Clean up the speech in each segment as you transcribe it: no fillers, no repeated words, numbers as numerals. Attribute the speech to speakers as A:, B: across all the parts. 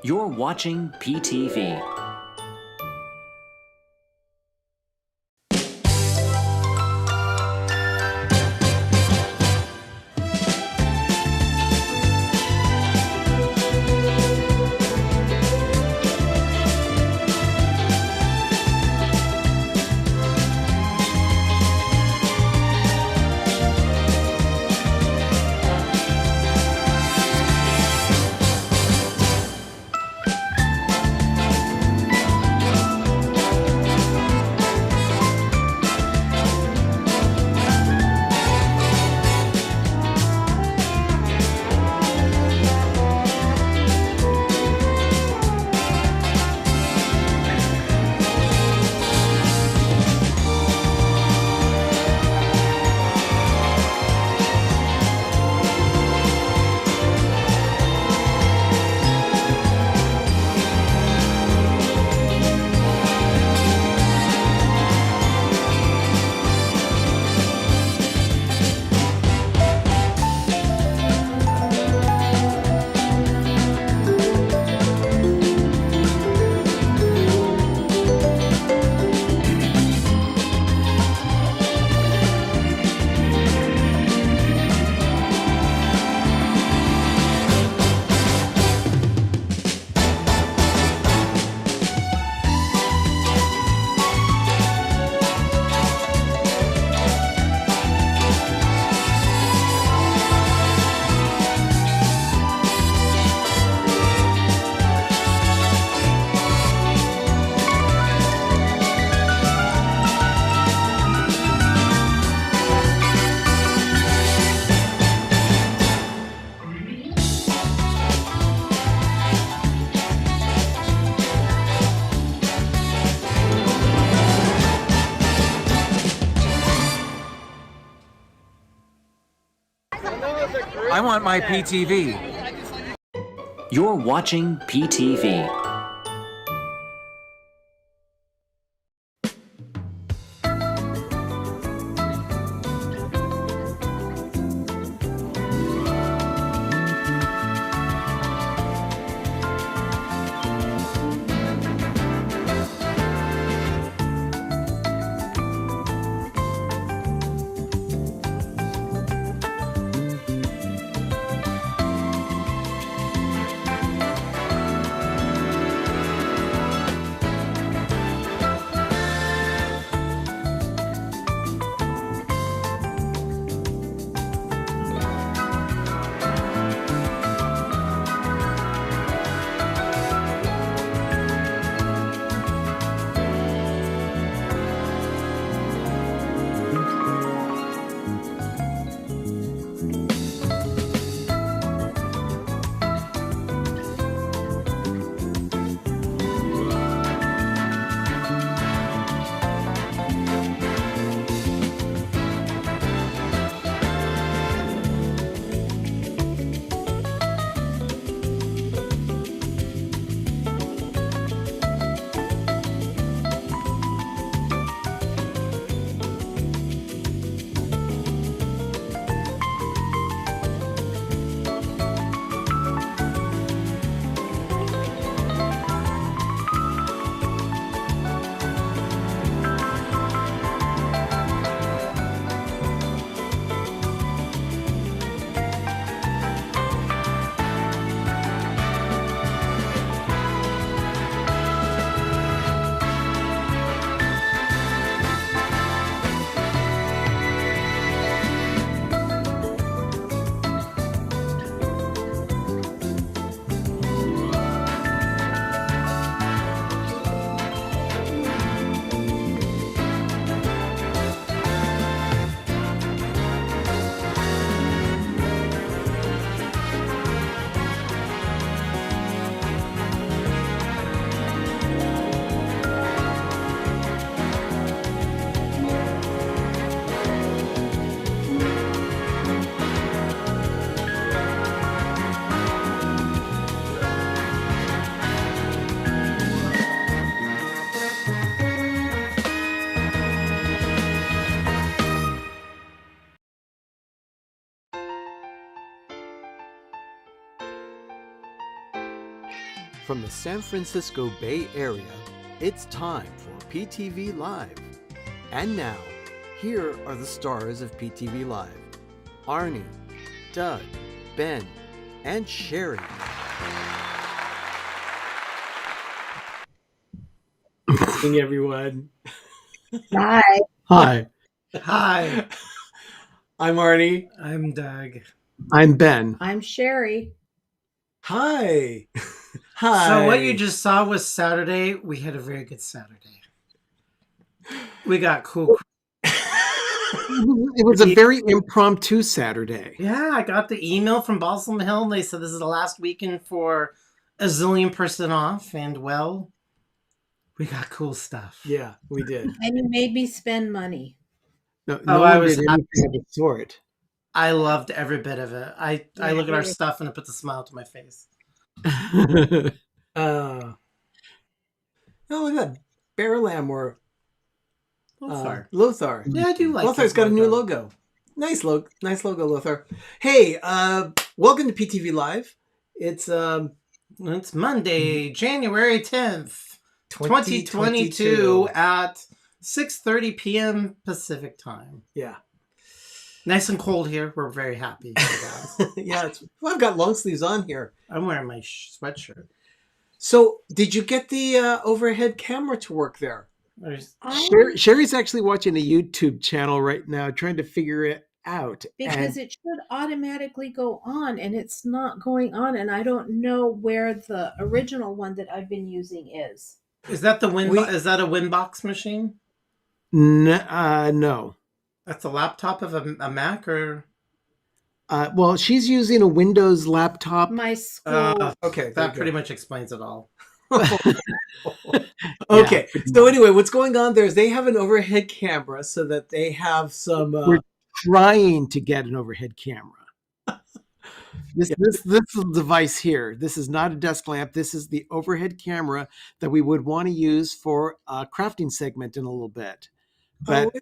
A: You're watching PTV.
B: I want my PTV.
A: You're watching PTV.
C: From the San Francisco Bay Area, it's time for PTV Live. And now, here are the stars of PTV Live: Arnie, Doug, Ben, and Sherry.
D: Good morning, everyone.
E: Hi.
C: Hi,
D: Hi.
C: I'm Arnie.
D: I'm Doug.
C: I'm Ben.
E: I'm Sherry.
C: Hi. Hi.
D: So what you just saw was Saturday. We had a very good Saturday. We got cool.
C: It was a very impromptu Saturday.
D: Yeah, I got the email from Balsam Hill. They said this is the last weekend for a zillion% off. And well, we got cool stuff.
C: Yeah, we did.
E: And you made me spend money.
C: No,
D: Oh,
C: no
D: I
C: one
D: was
C: did anything of the sort.
D: I loved every bit of it. I look at our
E: really.
D: stuff and it puts a smile to my face.
C: Oh, look at that. Bear Lamb or Lothar.
D: Yeah, I do like
C: Lothar's
D: his
C: got a new
D: logo.
C: logo. Nice logo, Lothar. Hey, welcome to PTV Live. It's
D: It's Monday, January 10th, 2022 at 6:30 p.m. Pacific time.
C: Yeah.
D: Nice and cold here. We're very happy for that.
C: Yeah, I've got long sleeves on here.
D: I'm wearing my sweatshirt.
C: So, did you get the overhead camera to work there? Sherry's actually watching a YouTube channel right now, trying to figure it out.
E: Because it should automatically go on, and it's not going on, and I don't know where the original one that I've been using is.
D: Is that the is that a Winbox machine?
C: No.
D: That's a laptop of a Mac or?
C: Well, she's using a Windows laptop.
E: My school.
C: Okay,
D: that pretty much explains it all.
C: Okay, so anyway, what's going on there is they have an overhead camera so that they have some. We're trying to get an overhead camera. This device here. This is not a desk lamp. This is the overhead camera that we would want to use for a crafting segment in a little bit, but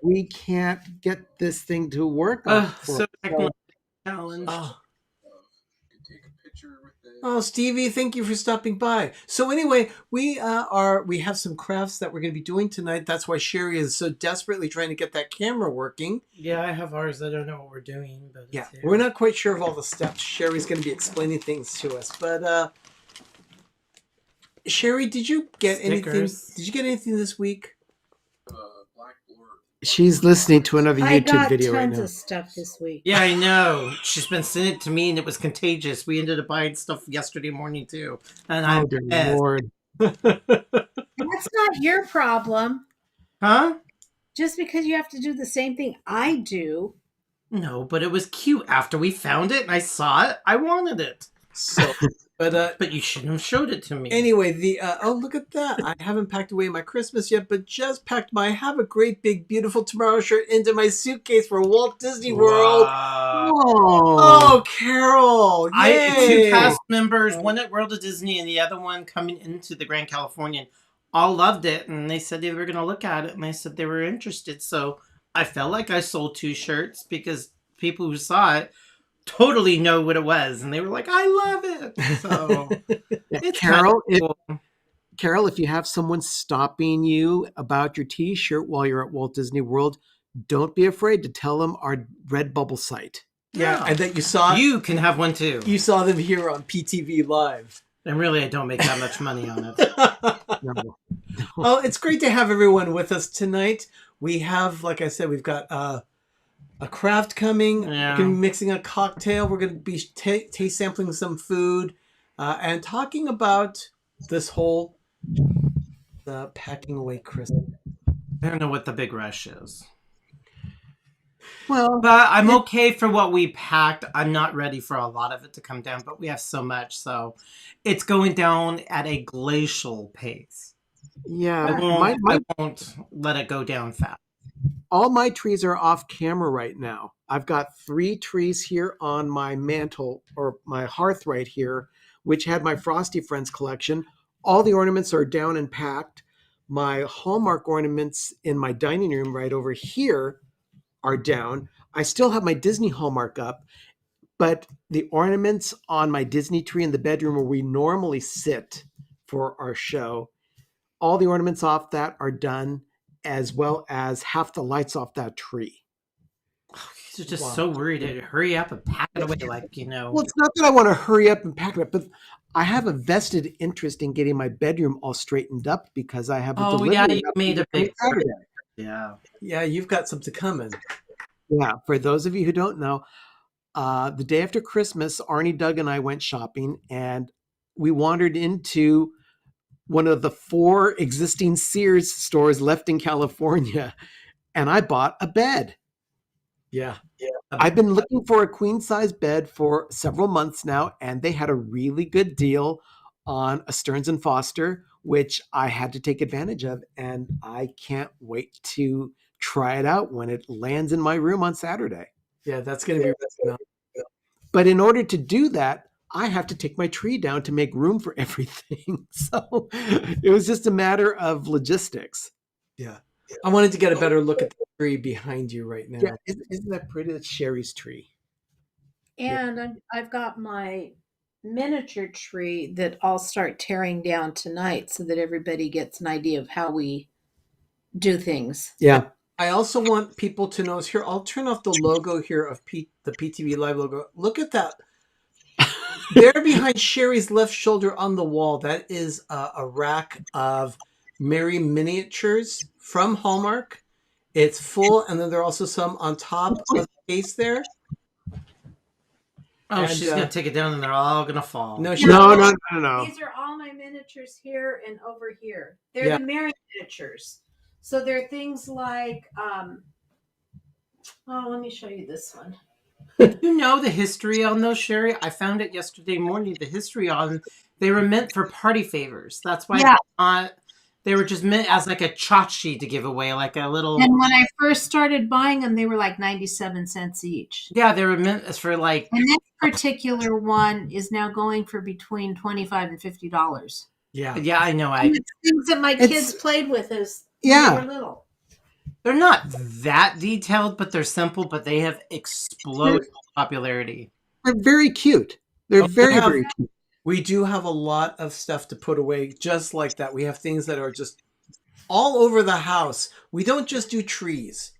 C: we can't get this thing to work.
D: So technical challenge.
C: Oh, Stevie, thank you for stopping by. So anyway, we have some crafts that we're going to be doing tonight. That's why Sherry is so desperately trying to get that camera working.
D: Yeah, I have ours. I don't know what we're doing, but
C: yeah, we're not quite sure of all the steps. Sherry's going to be explaining things to us. But Sherry, did you get anything? Did you get anything this week? She's listening to another YouTube video right now.
E: I got tons of stuff this week.
D: Yeah, I know. She's been sending it to me, and it was contagious. We ended up buying stuff yesterday morning too, and I'm
C: dear Lord.
E: That's not your problem,
D: huh?
E: Just because you have to do the same thing I do.
D: No, but it was cute. After we found it and I saw it, I wanted it.
C: So, but
D: you shouldn't have showed it to me.
C: Anyway, look at that! I haven't packed away my Christmas yet, but just packed my "Have a Great Big Beautiful Tomorrow" shirt into my suitcase for Walt Disney World. Oh, Carol! Yay.
D: I had two cast members, one at World of Disney and the other one coming into the Grand Californian. All loved it, and they said they were going to look at it, and I said they were interested. So I felt like I sold two shirts because people who saw it totally know what it was, and they were like, I love it. So it's
C: Carol,
D: cool.
C: Carol, if you have someone stopping you about your t-shirt while you're at Walt Disney World, don't be afraid to tell them our Redbubble site. Yeah, and that you saw.
D: You can have one too.
C: You saw them here on PTV Live.
D: And really, I don't make that much money on it.
C: No. Well, it's great to have everyone with us tonight. We have, like I said, we've got a craft coming.
D: Yeah.
C: We're going to be mixing a cocktail. We're going to be taste sampling some food and talking about this whole packing away Christmas.
D: I don't know what the big rush is.
C: Well,
D: but I'm okay for what we packed. I'm not ready for a lot of it to come down, but we have so much, so it's going down at a glacial pace.
C: Yeah,
D: I won't let it go down fast.
C: All my trees are off camera right now. I've got 3 trees here on my mantle or my hearth right here, which had my Frosty Friends collection. All the ornaments are down and packed. My Hallmark ornaments in my dining room right over here are down. I still have my Disney Hallmark up, But the ornaments on my Disney tree in the bedroom where we normally sit for our show, all the ornaments off that are done, as well as half the lights off that tree.
D: He's just so worried to hurry up and pack it away,
C: Well, it's not that I want to hurry up and pack it up, but I have a vested interest in getting my bedroom all straightened up because I have a delivery.
D: You made a big
C: Saturday.
D: Yeah, you've got something coming.
C: Yeah, for those of you who don't know, the day after Christmas, Arnie, Doug, and I went shopping, and we wandered into one of the 4 existing Sears stores left in California, and I bought a bed.
D: Yeah.
C: I've been looking for a queen size bed for several months now, and they had a really good deal on a Stearns and Foster, which I had to take advantage of, and I can't wait to try it out when it lands in my room on Saturday.
D: Yeah, that's going to be.
C: But in order to do that, I have to take my tree down to make room for everything. So it was just a matter of logistics.
D: Yeah. I wanted to get a better look at the tree behind you right now.
C: Yeah, isn't that pretty? That's Sherry's tree.
E: And I've got my miniature tree that I'll start tearing down tonight so that everybody gets an idea of how we do things.
C: Yeah.
D: I also want people to know here. I'll turn off the logo here of the PTV Live logo. Look at that. There behind Sherry's left shoulder on the wall, that is a rack of Mary miniatures from Hallmark. It's full, and then there are also some on top of the case there. Oh, and she's gonna take it down, and they're all gonna fall.
C: No.
E: These are all my miniatures here and over here. They're the Mary miniatures. So they're things like, let me show you this one.
D: You know the history on those, Sherry? I found it yesterday morning. The history on they were meant for party favors. That's why they were just meant as like a tchotchke to give away, like a little.
E: And when I first started buying them, they were like 97 cents each.
D: Yeah, they were meant for like.
E: And this particular one is now going for between $25 and $50.
D: Yeah, I know.
E: And it's things that my kids played with as they were little.
D: They're not that detailed, but they're simple. But they have exploded in popularity.
C: They're very cute. They're very cute.
D: We do have a lot of stuff to put away just like that. We have things that are just all over the house. We don't just do trees.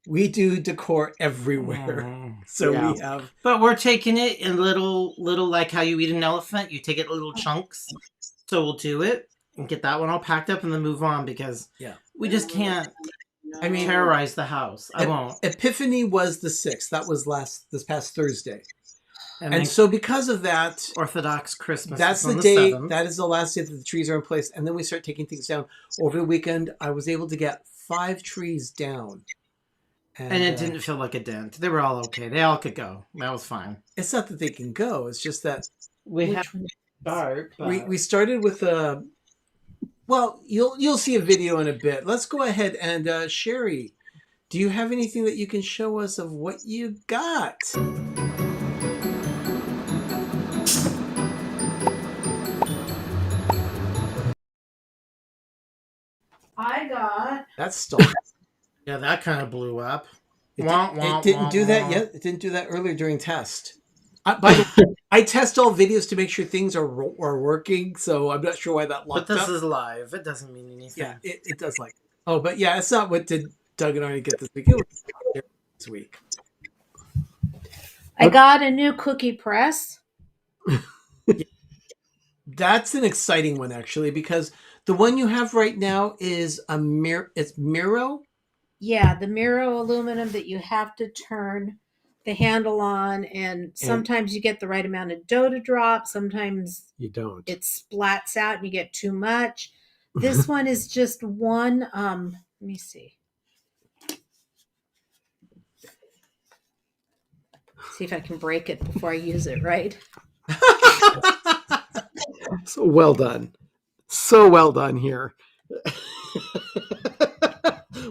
D: We do decor everywhere. We have. But we're taking it in little like how you eat an elephant. You take it in little chunks. So we'll do it and get that one all packed up and then move on because we just can't. Terrorize the house. I won't. Epiphany was the 6th. That was this past Thursday. And so because of that, Orthodox Christmas. That's the day. 7th. That is the last day that the trees are in place. And then we start taking things down. Over the weekend, I was able to get 5 trees down. And it didn't feel like a dent. They were all okay. They all could go. That was fine. It's not that they can go. It's just that we have to start. We started with a. Well, you'll see a video in a bit. Let's go ahead and Sherry, do you have anything that you can show us of what you got?
E: I got.
D: That's still. Yeah, that kind of blew up. It didn't do that yet. It didn't do that earlier during test. By the way, I test all videos to make sure things are working, so I'm not sure why that locked up. But this is live. It doesn't mean anything. Yeah, it does like. Oh, but yeah, it's not what did Doug and Arnie get this week. It was this week.
E: I got a new cookie press.
D: That's an exciting one, actually, because the one you have right now is it's Miro.
E: Yeah, the Miro aluminum that you have to turn the handle on, and sometimes you get the right amount of dough to drop. Sometimes
C: you don't.
E: It splats out and you get too much. This one is just one. Let me see. See if I can break it before I use it, right?
C: So well done. So well done here.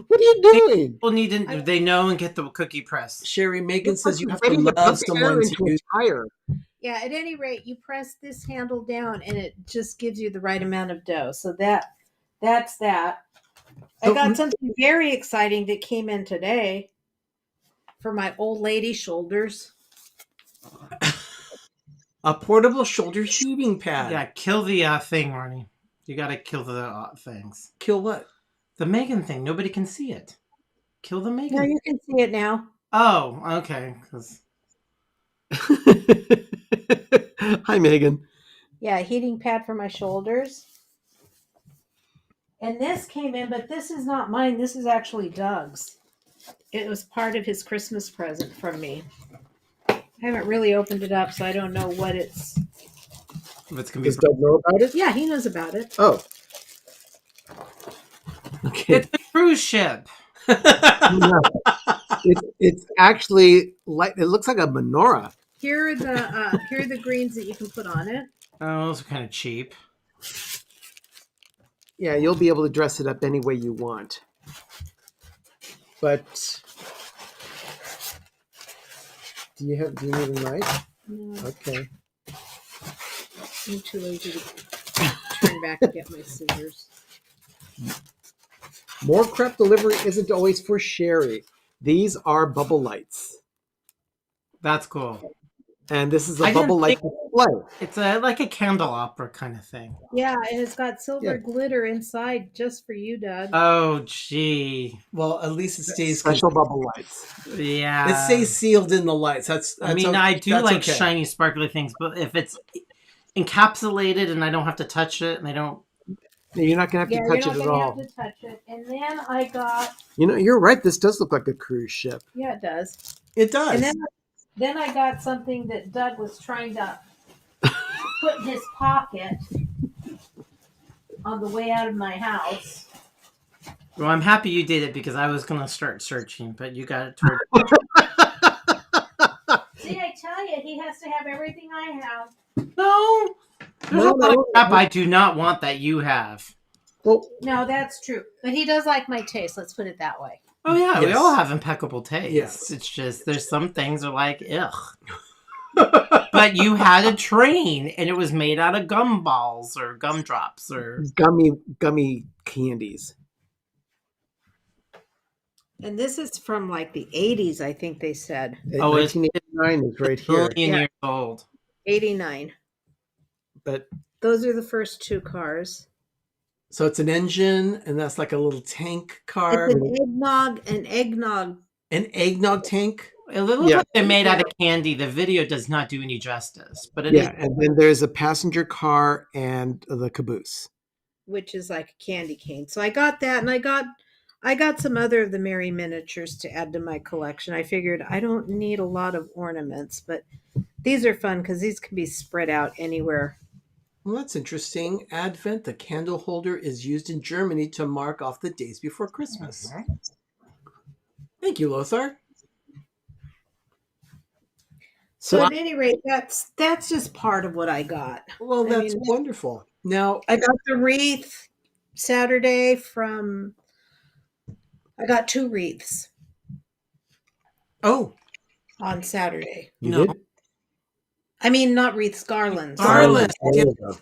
C: What are you doing?
D: People need to they know and get the cookie press. Sherry, Megan says you have to love someone to use
C: higher.
E: Yeah, at any rate, you press this handle down and it just gives you the right amount of dough. So that's that. I got something very exciting that came in today for my old lady shoulders.
C: A portable shoulder heating pad.
D: Yeah, kill the thing, Arnie. You gotta kill the things.
C: Kill what?
D: The Megan thing. Nobody can see it. Kill the Megan.
E: No, you can see it now.
D: Oh, okay. 'Cause
C: Hi, Megan.
E: Yeah, heating pad for my shoulders. And this came in, but this is not mine. This is actually Doug's. It was part of his Christmas present from me. I haven't really opened it up, so I don't know what it's.
D: if it's gonna be.
C: Does Doug know about it?
E: Yeah, he knows about it.
C: Oh. Okay.
D: It's a cruise ship.
C: It's actually like it looks like a menorah.
E: Here are the greens that you can put on it.
D: Oh, those are kind of cheap.
C: Yeah, you'll be able to dress it up any way you want. But do you need a knife?
E: No,
C: Okay.
E: I'm too lazy to turn back and get my scissors.
C: More crap delivery isn't always for Sherry. These are bubble lights.
D: That's cool.
C: And this is a
D: I didn't
C: bubble light
D: think-
C: display.
D: It's like a candelabra kind of thing.
E: Yeah, and it's got silver
C: Yeah.
E: glitter inside just for you, Doug.
D: Oh, gee.
C: Well, at least it stays
D: Special
C: bubble lights.
D: Yeah.
C: It stays sealed in the lights.
D: I mean, I do like shiny, sparkly things, but if it's encapsulated and I don't have to touch it, and I don't.
C: You're not going to have to touch it at all.
E: Have to touch it. And then I got.
C: You know, you're right. This does look like a cruise ship.
E: Yeah, it does.
C: It does.
E: And then I got something that Doug was trying to put in his pocket on the way out of my house.
D: Well, I'm happy you did it because I was going to start searching, but you got it toward.
E: See, I tell you, he has to have everything I have.
D: No! There's a lot of crap I do not want that you have.
C: Well,
E: No, that's true. But he does like my taste. Let's put it that way.
D: Oh, yeah, we
C: Yes.
D: all have impeccable taste.
C: Yes.
D: It's just, there's some things are like, ugh. But you had a train, and it was made out of gumballs or gumdrops or.
C: gummy candies.
E: And this is from like the 80s, I think they said.
D: Oh, it's
C: 1989 is right here.
D: billion years old.
E: 89.
C: But
E: Those are the first two cars.
C: so it's an engine, and that's like a little tank car.
E: It's an eggnog.
C: An eggnog tank.
D: It looks
C: Yeah.
D: like they're made out of candy. The video does not do any justice, but it is.
C: Yeah, and then there's a passenger car and the caboose.
E: Which is like a candy cane. So I got that, and I got some other of the Merry miniatures to add to my collection. I figured I don't need a lot of ornaments, but these are fun because these can be spread out anywhere.
C: Well, that's interesting. Advent, the candle holder, is used in Germany to mark off the days before Christmas. Thank you, Lothar.
E: So
C: So
E: at any rate, that's just part of what I got.
C: Well,
E: I
C: that's
E: mean,
C: wonderful. Now,
E: I got the wreath Saturday from. I got 2 wreaths
C: oh,
E: on Saturday.
C: you
D: No.
C: did?
E: I mean, not wreaths, garlands.
D: Garlands.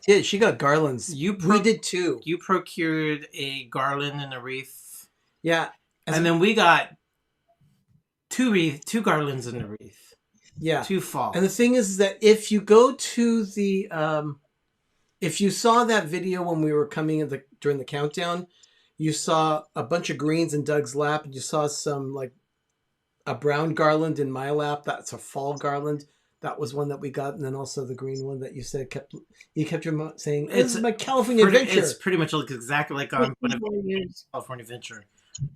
C: Yeah, she got garlands.
D: You
C: We did too.
D: You procured a garland and a wreath,
C: Yeah.
D: and then we got two garlands and a wreath,
C: Yeah.
D: 2 fall.
C: And the thing is that if you go to the, if you saw that video when we were coming in during the countdown, you saw a bunch of greens in Doug's lap, and you saw some like a brown garland in my lap. That's a fall garland. That was one that we got, and then also the green one that you said you kept your mouth saying it's my California Adventure.
D: It's pretty much exactly like on California Adventure.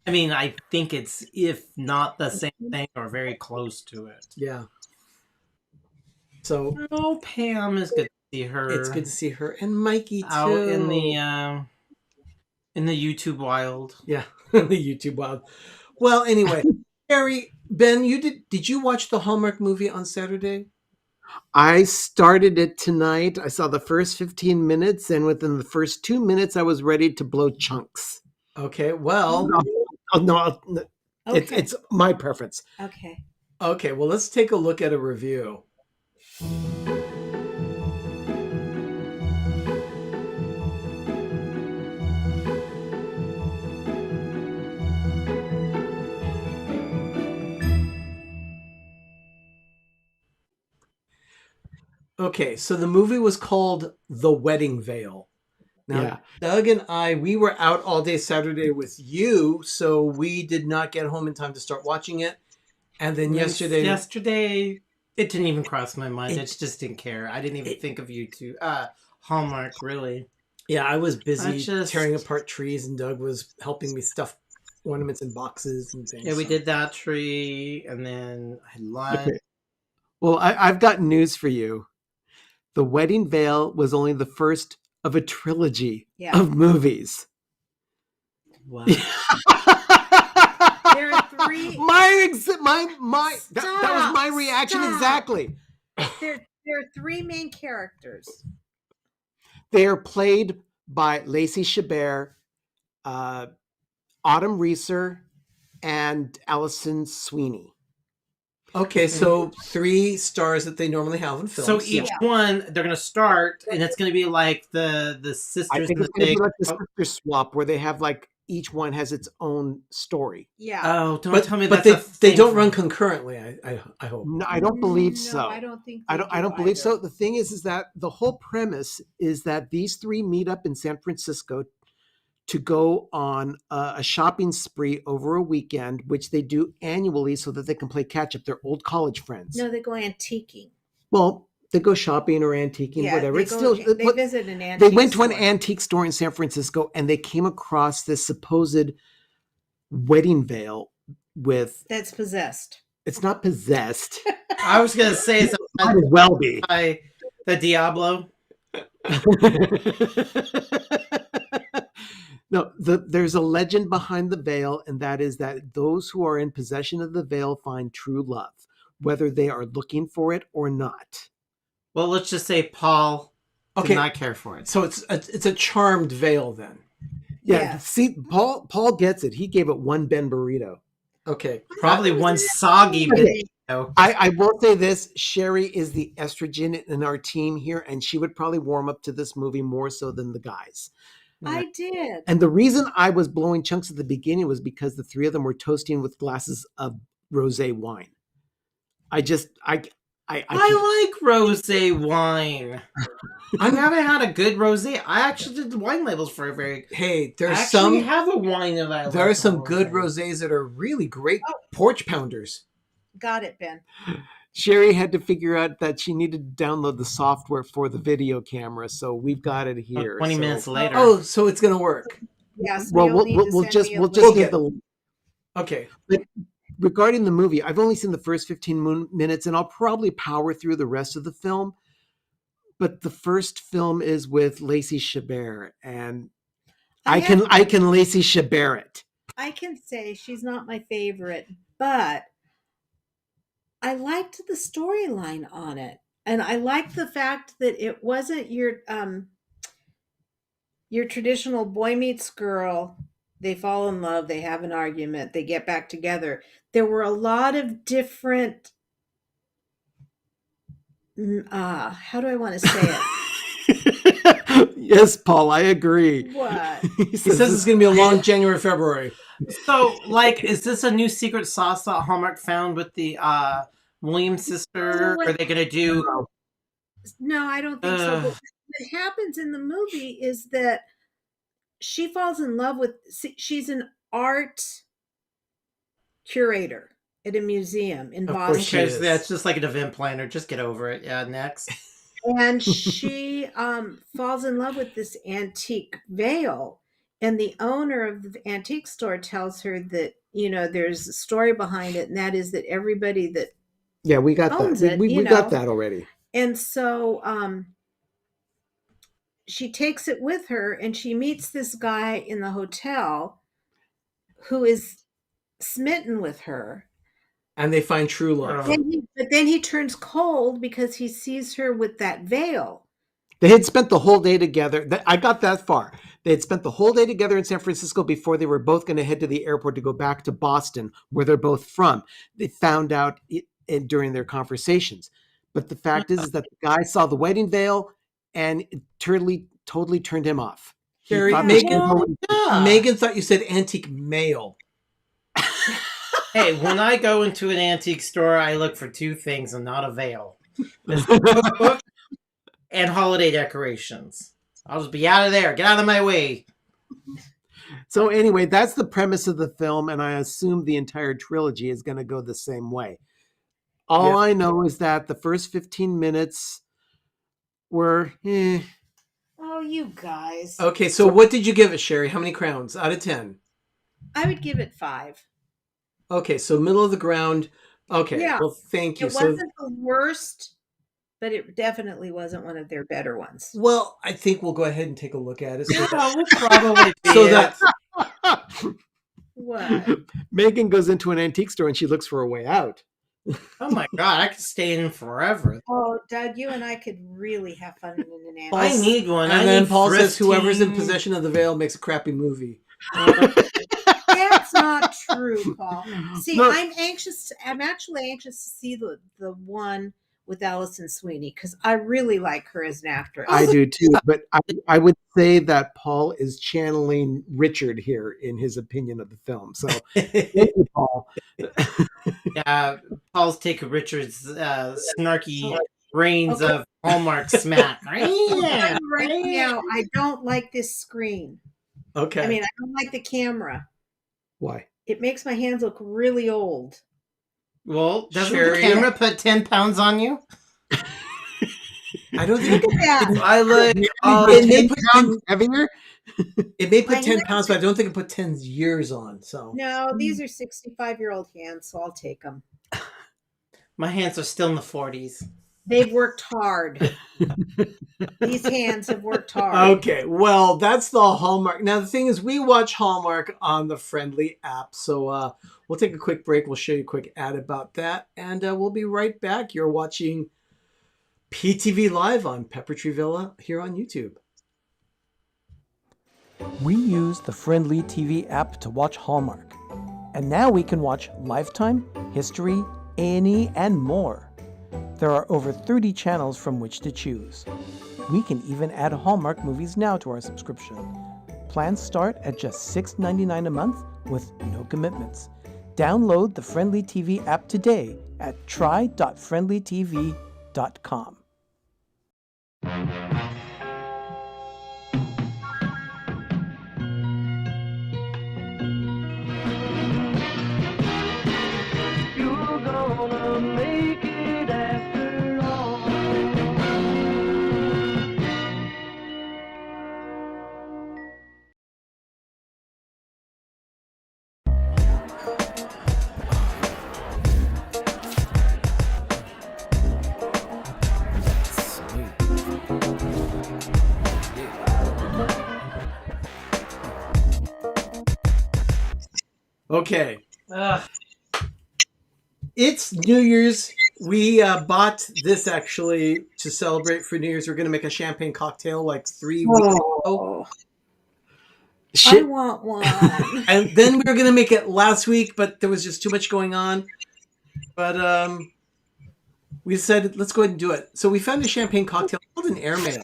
D: I mean, I think it's if not the same thing or very close to it.
C: Yeah. So
D: Oh, Pam is good to see her.
C: it's good to see her and Mikey too.
D: out in the YouTube wild.
C: Yeah, the YouTube wild. Well, anyway, Harry, Ben, did you watch the Hallmark movie on Saturday?
F: I started it tonight. I saw the first 15 minutes, and within the first 2 minutes, I was ready to blow chunks.
C: Okay, well,
F: No,
E: Okay.
F: it's my preference.
E: Okay.
C: okay, well, let's take a look at a review. Okay, so the movie was called The Wedding Veil. Now,
F: Yeah.
C: Doug and I, we were out all day Saturday with you, so we did not get home in time to start watching it. And then
D: yesterday, it didn't even cross my mind. I
C: It-
D: just didn't care. I didn't even think of you two. Hallmark, really.
C: yeah, I was busy
D: just-
C: tearing apart trees, and Doug was helping me stuff ornaments in boxes and things.
D: Yeah, we
C: so.
D: did that tree, and then I had lunch.
F: Okay. Well, I've got news for you. The Wedding Veil was only the first of a trilogy
E: Yeah.
F: of movies.
D: Wow.
E: There are three.
F: that was my reaction
E: Stop.
F: exactly.
E: There are three main characters.
F: They are played by Lacey Chabert, Autumn Reeser, and Allison Sweeney.
C: Okay, so 3 stars that they normally have in films.
D: So each one, they're going to start, and it's going to be like the sisters.
F: I think
D: and
F: it's going to be
D: big-
F: like the sister swap where they have like each one has its own story.
E: Yeah.
D: Oh, don't
C: but
D: tell me
C: but
D: that's
C: they
D: a
C: don't
D: thing.
C: run concurrently. I hope.
F: No, I don't believe
E: No,
F: so.
E: I don't think.
F: I don't believe
E: either.
F: so. The thing is that the whole premise is that these 3 meet up in San Francisco to go on a shopping spree over a weekend, which they do annually so that they can play catch up. They're old college friends.
E: No, they go antiquing.
F: Well, they go shopping or antiquing, whatever.
E: They
F: It's
E: go,
F: still
E: they visit an antique.
F: they went to an
E: store.
F: antique store in San Francisco and they came across this supposed wedding veil with
E: That's possessed.
F: it's not possessed.
D: I was going to say it's
F: Might as well be.
D: by the Diablo.
F: No, there's a legend behind the veil, and that is that those who are in possession of the veil find true love, whether they are looking for it or not.
D: Well, let's just say Paul did
C: Okay.
D: not care for it.
C: So it's a charmed veil then.
F: Yeah,
E: Yes.
F: see, Paul gets it. He gave it one Ben burrito.
C: Okay.
D: Probably one soggy
F: Okay.
D: video.
F: I will say this: Sherry is the estrogen in our team here, and she would probably warm up to this movie more so than the guys.
E: I did.
F: And the reason I was blowing chunks at the beginning was because the 3 of them were toasting with glasses of rosé wine. I like
D: rosé wine. I haven't had a good rosé. I actually did the wine labels for a very.
C: Hey,
D: I
C: there's
D: actually
C: some
D: have a wine that I
C: there are
D: like
C: some
D: for
C: good
D: rosé.
C: rosés that are really great porch pounders.
E: Got it, Ben.
F: Sherry had to figure out that she needed to download the software for the video camera, so we've got it here.
D: 20
F: So-
D: minutes later.
C: Oh, so it's gonna work.
E: Yes.
F: Well,
E: you'll need to
F: we'll
E: send
F: just
E: me a
F: we'll
E: link.
F: just
C: link.
F: need the
C: Okay.
F: regarding the movie. I've only seen the first 15 minutes, and I'll probably power through the rest of the film. But the first film is with Lacey Chabert, and I can Lacey Chabert it.
E: I can say she's not my favorite, but I liked the storyline on it. And I liked the fact that it wasn't your traditional boy meets girl, they fall in love, they have an argument, they get back together. There were a lot of different how do I want to say it?
F: Yes, Paul, I agree.
E: What?
C: He says it's gonna be a long January, February.
D: So, like, is this a new secret sauce that Hallmark found with the Williams sister? Are they going to do.
E: No, I don't think so. But what happens in the movie is that she falls in love with, she's an art curator at a museum in
C: Of course
E: Boston.
C: she
D: Okay,
C: is.
D: yeah, it's just like an event planner. Just get over it. Yeah, next.
E: And she falls in love with this antique veil. And the owner of the antique store tells her that, there's a story behind it. And that is that everybody that,
F: Yeah, we got
E: owns
F: that.
E: it,
F: We
E: you
F: got
E: know.
F: that already.
E: and so she takes it with her and she meets this guy in the hotel who is smitten with her.
C: And they find true love.
E: But then he turns cold because he sees her with that veil.
F: They had spent the whole day together. I got that far. They had spent the whole day together in San Francisco before they were both going to head to the airport to go back to Boston, where they're both from. They found out during their conversations. But the fact is that the guy saw the wedding veil and it totally turned him off. He
C: Sherry,
F: thought
C: Megan thought you said antique mail.
D: Hey, when I go into an antique store, I look for 2 things and not a veil. This cookbook and holiday decorations. I'll just be out of there. Get out of my way.
F: So anyway, that's the premise of the film, and I assume the entire trilogy is going to go the same way. All I know is that the first 15 minutes were,
E: Oh, you guys.
C: Okay, so what did you give it, Sherry? How many crowns out of 10?
E: I would give it 5.
C: Okay, so middle of the ground. Okay,
E: Yeah.
C: well, thank you.
E: It wasn't the worst, but it definitely wasn't one of their better ones.
C: Well, I think we'll go ahead and take a look at it. So
D: Well, we'll probably be
C: so
D: it.
C: that
E: What?
F: Megan goes into an antique store and she looks for a way out.
D: Oh my god, I could stay in forever.
E: Oh, Doug, you and I could really have fun in an antique.
D: I need one.
C: and
D: I
C: then
D: need
C: Paul says
D: thrifting.
C: whoever's in possession of the veil makes a crappy movie.
E: That's not true, Paul. See,
F: No.
E: I'm actually anxious to see the one with Allison Sweeney because I really like her as an actress.
F: I do too, but I would say that Paul is channeling Richard here in his opinion of the film. So thank you, Paul.
D: Yeah, Paul's taking Richard's snarky reins of Hallmark smack.
E: Right now, I don't like this screen.
C: Okay.
E: I mean, I don't like the camera.
F: Why?
E: It makes my hands look really old.
D: Well, doesn't
C: Sherry.
D: the camera put 10 pounds on you?
C: I don't think
E: Look at that.
C: I like.
F: It
C: It may put 10,
F: heavier?
C: it may put
E: My
C: 10
E: hands-
C: pounds, but I don't think it put 10 years on. So
E: No, these are 65-year-old hands, so I'll take them.
D: My hands are still in the 40s.
E: They've worked hard. These hands have worked hard.
C: okay, well, that's the Hallmark. Now the thing is, we watch Hallmark on the Friendly app, so we'll take a quick break. We'll show you a quick ad about that, and we'll be right back. You're watching PTV Live on Pepper Tree Villa here on YouTube.
G: We use the Friendly TV app to watch Hallmark. And now we can watch Lifetime, History, A&E, and more. There are over 30 channels from which to choose. We can even add Hallmark movies now to our subscription. Plans start at just $6.99 a month with no commitments. Download the Friendly TV app today at try.friendlytv.com.
C: Okay. It's New Year's. We bought this actually to celebrate for New Year's. We're going to make a champagne cocktail like 3 weeks ago.
E: Oh, I
F: Shit.
E: want one.
C: And then we were going to make it last week, but there was just too much going on. But we decided, let's go ahead and do it. So we found a champagne cocktail called an airmail.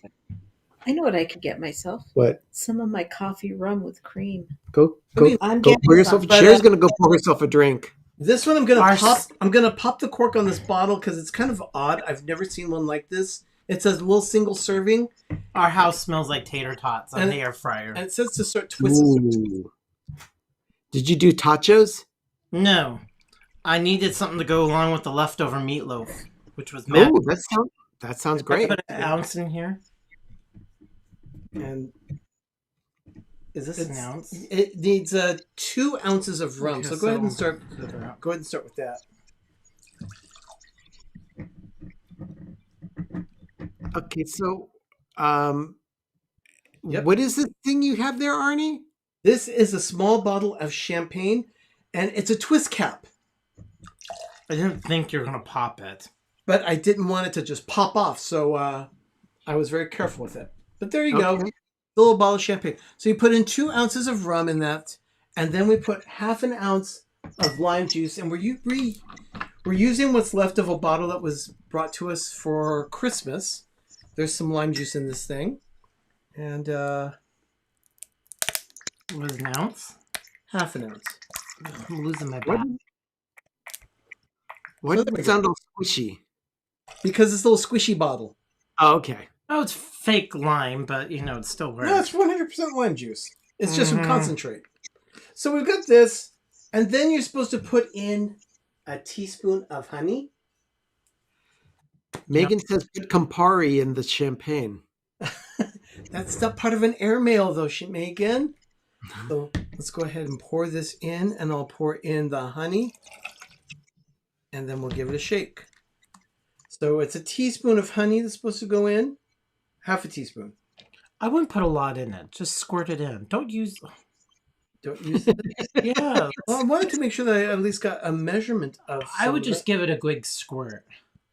E: I know what I could get myself.
F: What?
E: Some of my coffee rum with cream.
F: Go
E: I'm
F: go
E: getting
F: pour yourself.
E: some.
C: But,
F: Sherry's gonna go pour herself a drink.
C: This one I'm going to
D: Our
C: pop.
D: s-
C: I'm going to pop the cork on this bottle because it's kind of odd. I've never seen one like this. It says little single serving,
D: Our house smells like tater tots on
C: And-
D: the air fryer.
C: and it says to start twisting.
F: Ooh. Did you do tachos?
D: No, I needed something to go along with the leftover meatloaf, which was mad.
F: Oh, that sounds great.
D: Put an ounce in here.
C: And
D: Is this an ounce?
C: It needs 2 ounces of rum.
D: Okay,
C: so go ahead and
D: so-
C: start. Go ahead and start with that.
F: Okay, so
C: Yep.
F: what is this thing you have there, Arnie?
C: This is a small bottle of champagne, and it's a twist cap.
D: I didn't think you were gonna pop it.
C: But I didn't want it to just pop off, so I was very careful with it. But there you go,
F: Okay.
C: the little bottle of champagne. So you put in 2 ounces of rum in that, and then we put half an ounce of lime juice, and we're using what's left of a bottle that was brought to us for Christmas. There's some lime juice in this thing, and
D: What is an ounce?
C: half an ounce.
D: I'm losing my
F: What?
D: bat.
F: Why
C: So
F: does
C: there we
F: it sound all squishy?
C: Because it's a little squishy bottle.
F: Oh, okay.
D: Oh, it's fake lime, but it still works.
C: No, it's 100% lime juice. It's just some concentrate. So we've got this, and then you're supposed to put in a teaspoon of honey.
F: Megan says put Campari in the champagne.
C: That's not part of an airmail, though, Megan. So let's go ahead and pour this in, and I'll pour in the honey, and then we'll give it a shake. So it's a teaspoon of honey that's supposed to go in. Half a teaspoon.
D: I wouldn't put a lot in it. Just squirt it in. Don't use
C: it.
D: Yeah.
C: Well, I wanted to make sure that I at least got a measurement of.
D: I would just give it a quick squirt.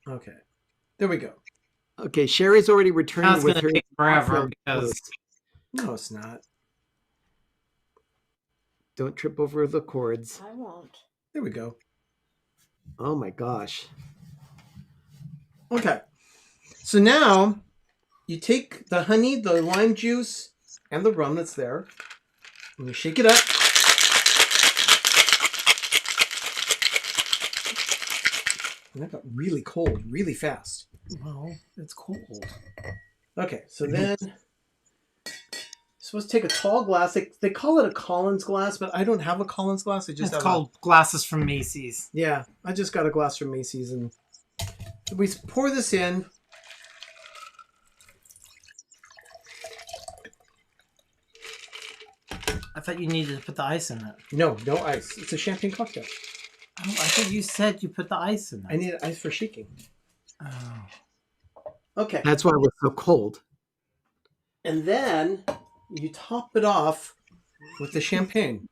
C: Okay. There we go.
F: Okay, Sherry's already returning with her.
D: Take forever because
C: no, it's not.
F: Don't trip over the cords.
E: I won't.
C: There we go.
F: Oh my gosh.
C: Okay. So now you take the honey, the lime juice, and the rum that's there, and you shake it up. And that got really cold, really fast.
D: well, it's cold.
C: Okay, so then you're supposed to take a tall glass. They call it a Collins glass, but I don't have a Collins glass. I just
D: It's called glasses from Macy's.
C: Yeah, I just got a glass from Macy's, and we pour this in.
D: I thought you needed to put the ice in it.
C: No ice. It's a champagne cocktail.
D: Oh, I thought you said you put the ice in it.
C: I need ice for shaking.
D: Oh.
C: Okay.
F: That's why it was so cold.
C: And then you top it off with the champagne.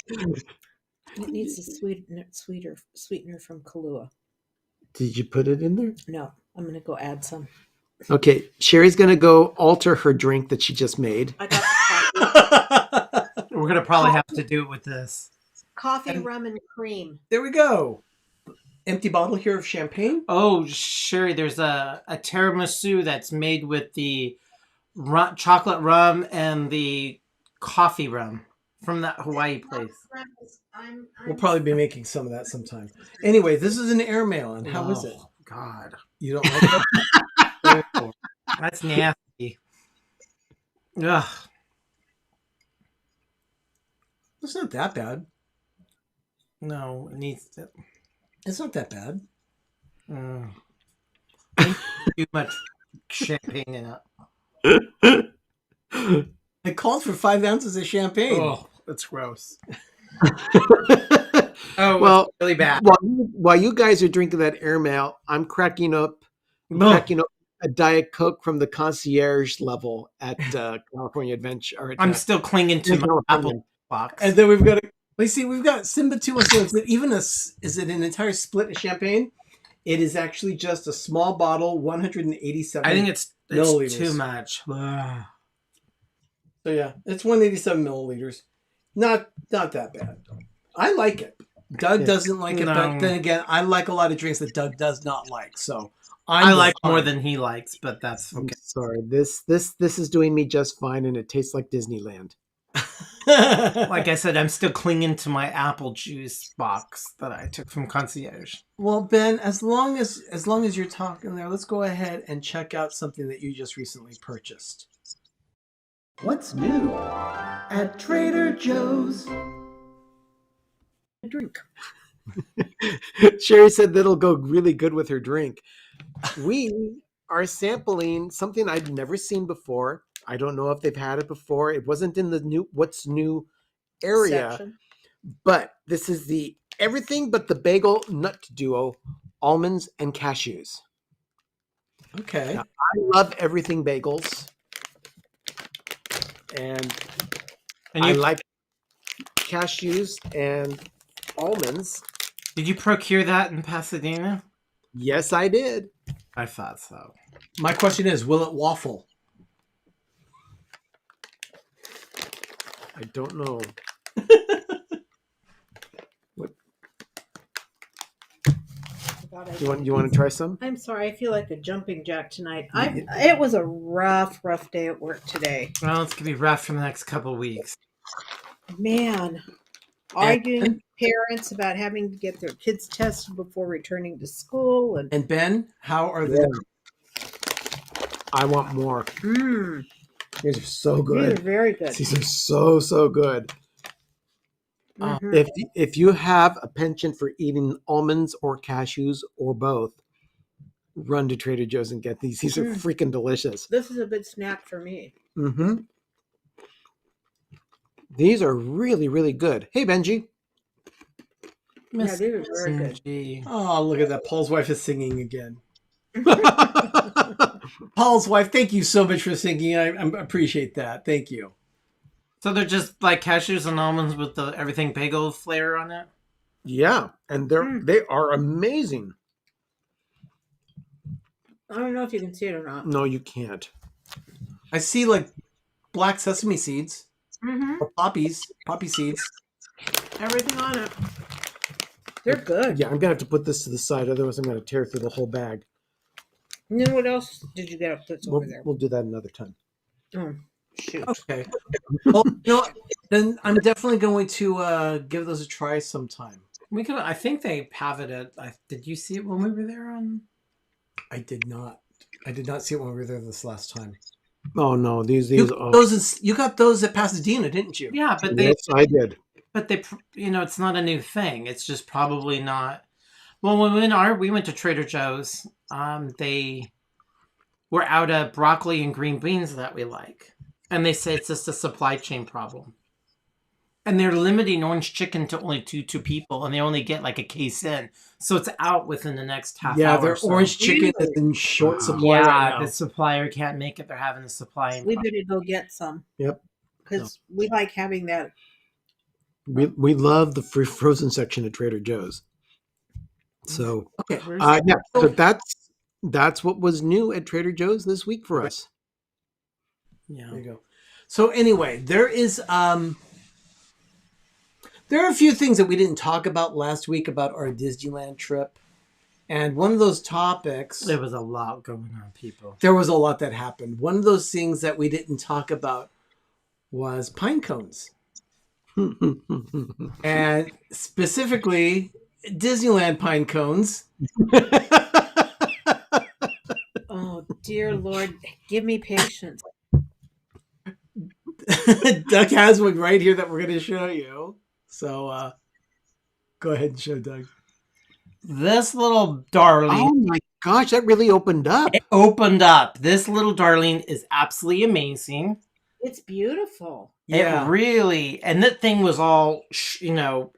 E: It needs a sweetener from Kahlua.
F: Did you put it in there?
E: No, I'm going to go add some.
F: Okay, Sherry's going to go alter her drink that she just made.
E: I got the coffee.
D: We're gonna probably have to do it with this.
E: Coffee, rum, and cream.
C: There we go. Empty bottle here of champagne.
D: Oh, Sherry, there's a tiramisu that's made with the chocolate rum and the coffee rum from that Hawaii place.
C: We'll probably be making some of that sometime. Anyway, this is an airmail, and how is it?
D: God,
C: You don't like it?
D: that's nasty. Ugh.
C: It's not that bad.
D: No, it needs to.
C: It's not that bad.
D: Too much champagne in it.
C: It called for 5 ounces of champagne.
D: Oh, that's gross.
F: Oh,
D: well, it's really bad.
F: While you guys are drinking that airmail, I'm cracking up a Diet Coke from the concierge level at California Adventure.
D: I'm still clinging to my Apple box.
C: And then we've got we've got Simba 2. So is it an entire split of champagne? It is actually just a small bottle, 187.
D: I think it's
C: milliliters.
D: Too much.
C: So yeah, it's 187 milliliters. Not that bad. I like it. Doug doesn't like it, but then again, I like a lot of drinks that Doug does not like. So
D: I like more than he likes, but that's okay.
F: I'm sorry. This is doing me just fine, and it tastes like Disneyland.
D: Like I said, I'm still clinging to my apple juice box that I took from concierge.
C: Well, Ben, as long as you're talking there, let's go ahead and check out something that you just recently purchased.
F: What's new at Trader Joe's?
E: A drink.
F: Sherry said that'll go really good with her drink. We are sampling something I've never seen before. I don't know if they've had it before. It wasn't in the new what's new area,
E: Section.
F: but this is the everything but the bagel nut duo, almonds and cashews.
C: Okay.
F: Now, I love everything bagels, and I like cashews and almonds.
D: Did you procure that in Pasadena?
F: Yes, I did.
D: I thought so.
C: My question is, will it waffle?
F: I don't know. What? You want to try some?
E: I'm sorry, I feel like a jumping jack tonight. It was a rough day at work today.
D: Well, it's gonna be rough for the next couple of weeks.
E: Man, arguing with parents about having to get their kids tested before returning to school, and
C: And Ben, how are they?
F: I want more.
E: Mmm.
F: These are so
E: These are
F: good.
E: very good.
F: These are so good.
E: Mhm.
F: If you have a penchant for eating almonds or cashews or both, run to Trader Joe's and get these. These are freaking delicious.
E: This is a good snack for me.
F: Mm-hmm. These are really, really good. Hey, Benji.
E: Yeah, these are very good.
D: Gee.
C: Oh, look at that. Paul's wife is singing again. Paul's wife, thank you so much for singing. I appreciate that. Thank you.
D: So they're just like cashews and almonds with the everything bagel flavor on it?
F: Yeah, and they are amazing.
E: I don't know if you can see it or not.
F: No, you can't.
C: I see like black sesame seeds
E: Mm-hmm.
C: or poppy seeds.
E: Everything on it. They're good.
F: Yeah, I'm gonna have to put this to the side, otherwise I'm gonna tear through the whole bag.
E: And then what else did you get that's over there?
F: We'll do that another time.
E: Oh, shoot.
C: Okay. Well, then I'm definitely going to give those a try sometime.
D: We could. I think they have it at. Did you see it when we were there?
C: I did not. I did not see it when we were there this last time.
F: Oh no, these
C: You,
F: oh.
C: you got those at Pasadena, didn't you?
D: Yeah, but they.
F: Yes, I did.
D: But they. It's not a new thing. It's just probably not. Well, when we went to Trader Joe's, they were out of broccoli and green beans that we like, and they say it's just a supply chain problem. And they're limiting orange chicken to only two people, and they only get like a case in, so it's out within the next half hour.
C: Yeah, their
D: or so.
C: orange chicken is in short supply
D: Yeah,
C: right now.
D: the supplier can't make it. They're having a supply.
E: We better go get some.
F: Yep.
E: Because we like having that.
F: We love the free frozen section at Trader Joe's. So
C: Okay.
F: yeah, so that's what was new at Trader Joe's this week for us.
D: Yeah.
C: There you go. So anyway, there are a few things that we didn't talk about last week about our Disneyland trip. And one of those topics,
D: There was a lot going on, people.
C: there was a lot that happened. One of those things that we didn't talk about was pine cones. And specifically Disneyland pine cones.
E: Oh, dear Lord, give me patience.
C: Doug has one right here that we're going to show you. So go ahead and show Doug.
D: This little darling
F: Oh my gosh, that really opened up.
D: opened up. This little darling is absolutely amazing.
E: It's beautiful.
C: Yeah.
D: It really, and that thing was all,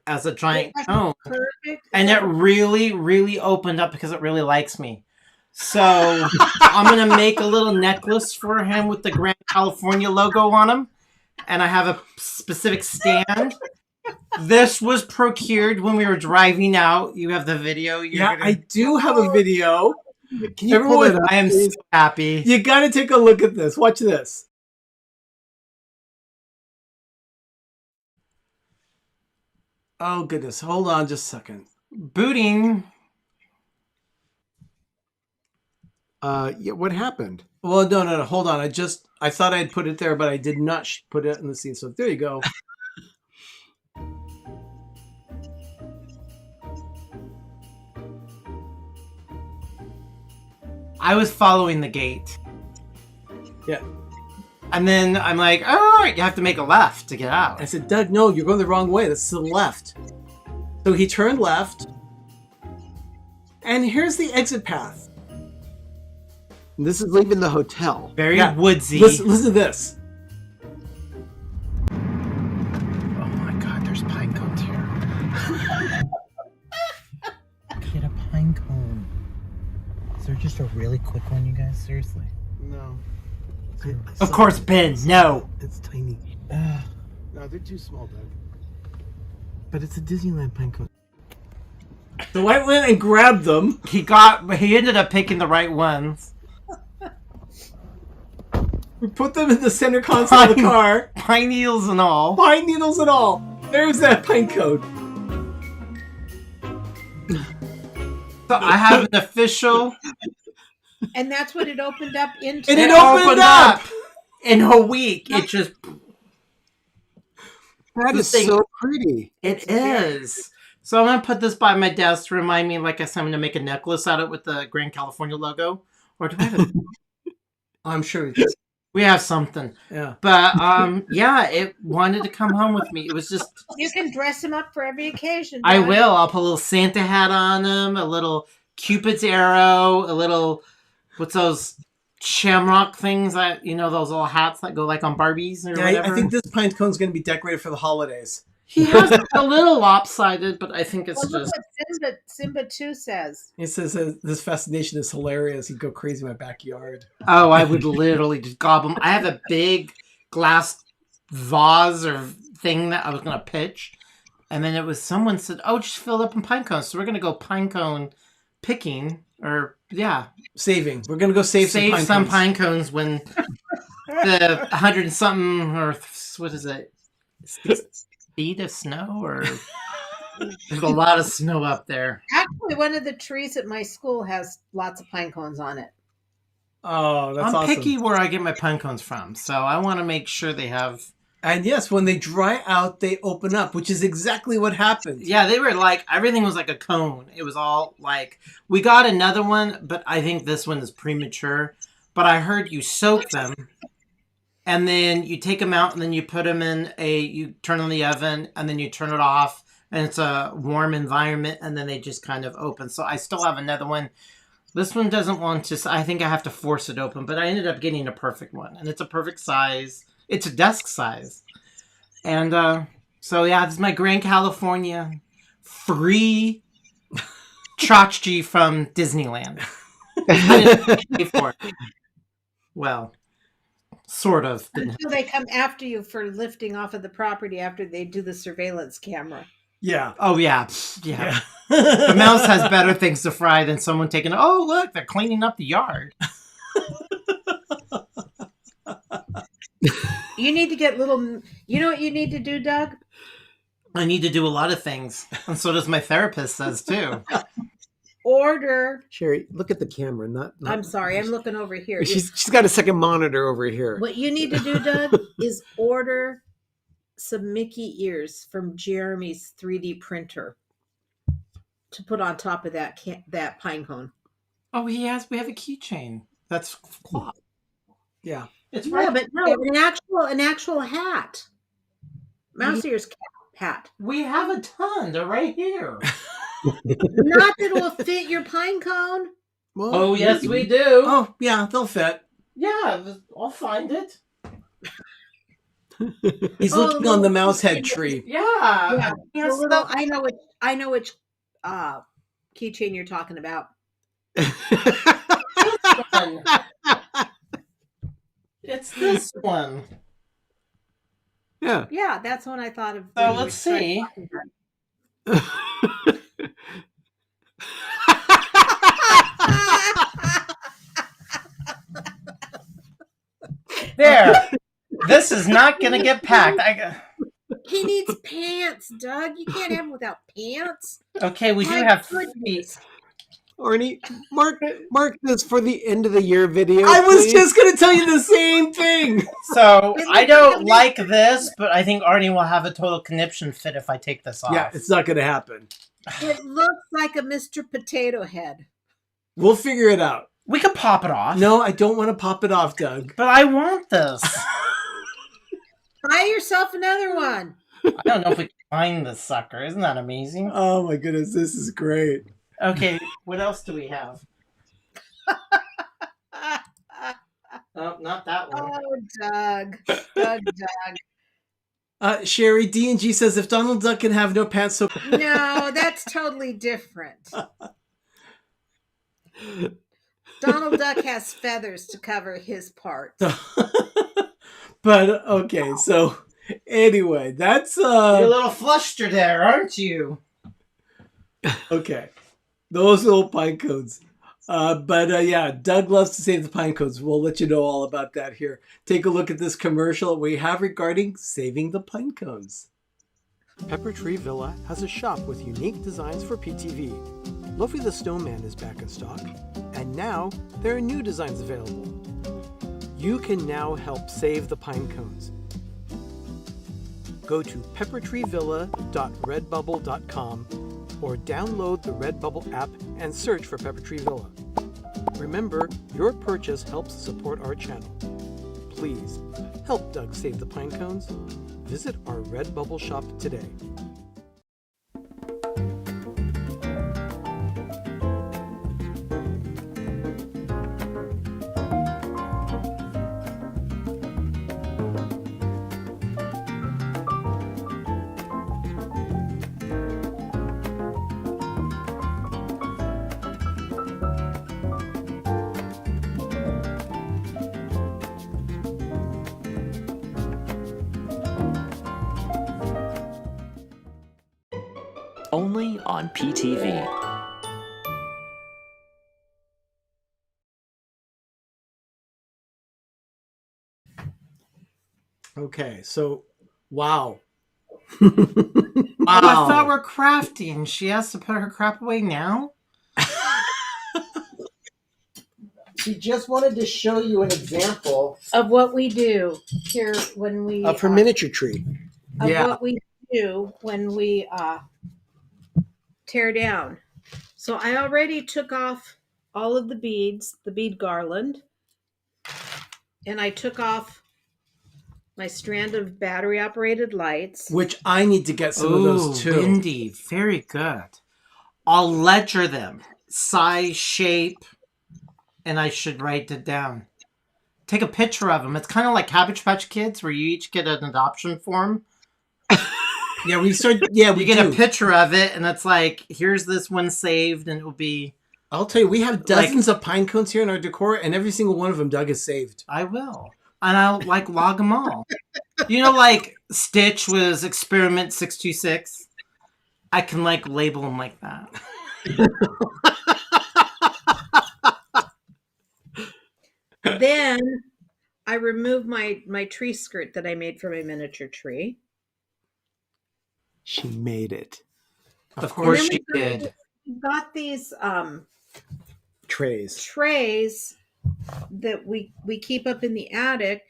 D: as a giant
E: It's like
D: cone.
E: Perfect.
D: And it really, really opened up because it really likes me. So I'm going to make a little necklace for him with the Grand California logo on him. And I have a specific stand. This was procured when we were driving out. You have the video.
C: I do have a video.
F: Can you pull it up?
D: I am so happy.
C: You got to take a look at this. Watch this. Oh, goodness. Hold on just a second.
D: Booting.
F: Yeah, what happened?
C: Well, no. Hold on. I thought I'd put it there, but I did not put it in the scene. So there you go.
D: I was following the gate.
C: Yeah.
D: And then I'm like, all right, you have to make a left to get out.
C: I said, Doug, no, you're going the wrong way. That's to the left. So he turned left. And here's the exit path.
F: This is leaving the hotel.
D: Very
C: Yeah.
D: woodsy.
C: Listen to this.
D: Oh my God, there's pine cones here. Get a pine cone. Is there just a really quick one, you guys? Seriously?
F: No.
D: Of course, Ben, no.
F: It's tiny. No, they're too small, Doug. But it's a Disneyland pine cone.
C: So I went and grabbed them.
D: He ended up picking the right ones.
C: We put them in the center console of the car.
D: Pine needles and all.
C: Pine needles and all. There's that pine cone.
D: So I have an official.
E: And that's what it opened up into.
C: And it opened up.
D: In a week. It just.
F: That is
D: thing-
F: so pretty.
D: It is. So I'm going to put this by my desk to remind me, like I said, I'm going to make a necklace out of it with the Grand California logo. Or do I have it?
C: I'm sure.
D: We have something.
C: Yeah.
D: But yeah, it wanted to come home with me. It was just
E: You can dress him up for every occasion.
D: I
E: Dad.
D: will. I'll put a little Santa hat on him, a little Cupid's arrow, a little what's those shamrock things that those little hats that go like on Barbies or whatever.
C: I think this pine cone's going to be decorated for the holidays.
D: He has a little lopsided, but I think it's
E: Well, look
D: just
E: what Simba 2 says.
C: He says this fascination is hilarious. He'd go crazy in my backyard.
D: oh, I would literally just gob them. I have a big glass vase or thing that I was gonna pitch, and then someone said, "Oh, just fill it up in pine cones." So we're gonna go pine cone picking, or
C: Saving. We're going to go save
D: some pine cones when the 100 and something, or what is it, 6 feet of snow, or there's a lot of snow up there.
E: Actually, one of the trees at my school has lots of pine cones on it.
C: Oh, that's
D: I'm
C: awesome.
D: picky where I get my pine cones from, so I want to make sure they have.
C: And yes, when they dry out, they open up, which is exactly what happened.
D: Yeah, they were like, everything was like a cone. It was all like, we got another one, but I think this one is premature. But I heard you soak them, and then you take them out, and then you put them you turn on the oven, and then you turn it off, and it's a warm environment, and then they just kind of open. So I still have another one. This one doesn't want to, I think I have to force it open, but I ended up getting a perfect one, and it's a perfect size. It's a desk size. And so, yeah, this is my Grand California free tchotchke from Disneyland. I didn't pay for it. Well, sort of.
E: Until they come after you for lifting off of the property after they do the surveillance camera.
C: Yeah.
D: Oh, yeah. Yeah. The mouse has better things to fry than someone taking, oh, look, they're cleaning up the yard.
E: You need to get little. You know what you need to do, Doug?
D: I need to do a lot of things. And so does my therapist says, too.
E: Order.
F: Sherry, look at the camera. Not
E: I'm sorry, I'm looking over here.
F: She's got a second monitor over here.
E: What you need to do, Doug, is order some Mickey ears from Jeremy's 3D printer to put on top of that pine cone.
D: Oh, we have a keychain. That's cloth.
C: Yeah.
D: It's
E: Yeah,
D: right.
E: but no, an actual hat. Mouse ears hat.
D: We have a ton. They're right here.
E: Not that will fit your pine cone.
F: Well,
D: Oh, yes, we do.
C: Oh, yeah, they'll fit.
D: Yeah, I'll find it.
C: He's looking on the mouse head tree.
D: Yeah.
E: The little, I know which keychain you're talking about.
D: One. It's this one.
F: Yeah.
E: Yeah, that's one I thought of.
D: So let's see. There. This is not going to get packed.
E: He needs pants, Doug. You can't have him without pants.
D: Okay, we do
E: My
D: have
E: goodness.
D: feet.
F: Arnie, mark this for the end of the year video.
C: I was
F: please.
C: just going to tell you the same thing.
D: So I don't like this, but I think Arnie will have a total conniption fit if I take this off.
C: Yeah, it's not going to happen.
E: It looks like a Mr. Potato Head.
C: We'll figure it out.
D: We could pop it off.
C: No, I don't want to pop it off, Doug.
D: But I want this.
E: Buy yourself another one.
D: I don't know if we can find this sucker. Isn't that amazing?
C: Oh my goodness, this is great.
D: Okay, what else do we have? Oh, not that one.
E: Oh, Doug.
C: Sherry, D&G says if Donald Duck can have no pants, so
E: No, that's totally different. Donald Duck has feathers to cover his part.
C: But okay, so anyway, that's
D: You're a little flustered there, aren't you?
C: okay. Those little pine cones. But yeah, Doug loves to save the pine cones. We'll let you know all about that here. Take a look at this commercial we have regarding saving the pine cones.
G: Pepper Tree Villa has a shop with unique designs for PTV. Luffy the Snowman is back in stock, and now there are new designs available. You can now help save the pine cones. Go to peppertreevilla.redbubble.com or download the Redbubble app and search for Pepper Tree Villa.
C: Remember, your purchase helps support our channel. Please, help Doug save the pine cones. Visit our Redbubble shop today.
A: Only on PTV.
C: Okay, so wow.
D: Oh, I thought we're crafting. She has to put her crap away now?
F: She just wanted to show you an example
E: Of what we do here when we
C: Of her miniature tree.
E: of
C: Yeah.
E: what we do when we tear down. So I already took off all of the beads, the bead garland, and I took off my strand of battery operated lights.
C: Which I need to get some of those too.
D: Windy. Very good. I'll ledger them. Size, shape, and I should write it down. Take a picture of them. It's kind of like Cabbage Patch Kids, where you each get an adoption form.
C: Yeah, we
D: get a picture of it, and it's like, here's this one saved, and it will be.
C: I'll tell you, we have dozens of pine cones here in our decor, and every single one of them Doug is saved.
D: I will. And I'll log them all. You know, like Stitch was Experiment 626. I can label them like that.
E: Then I removed my tree skirt that I made for my miniature tree.
C: She made it.
D: Of course she did.
E: We got these
C: trays
E: that we keep up in the attic,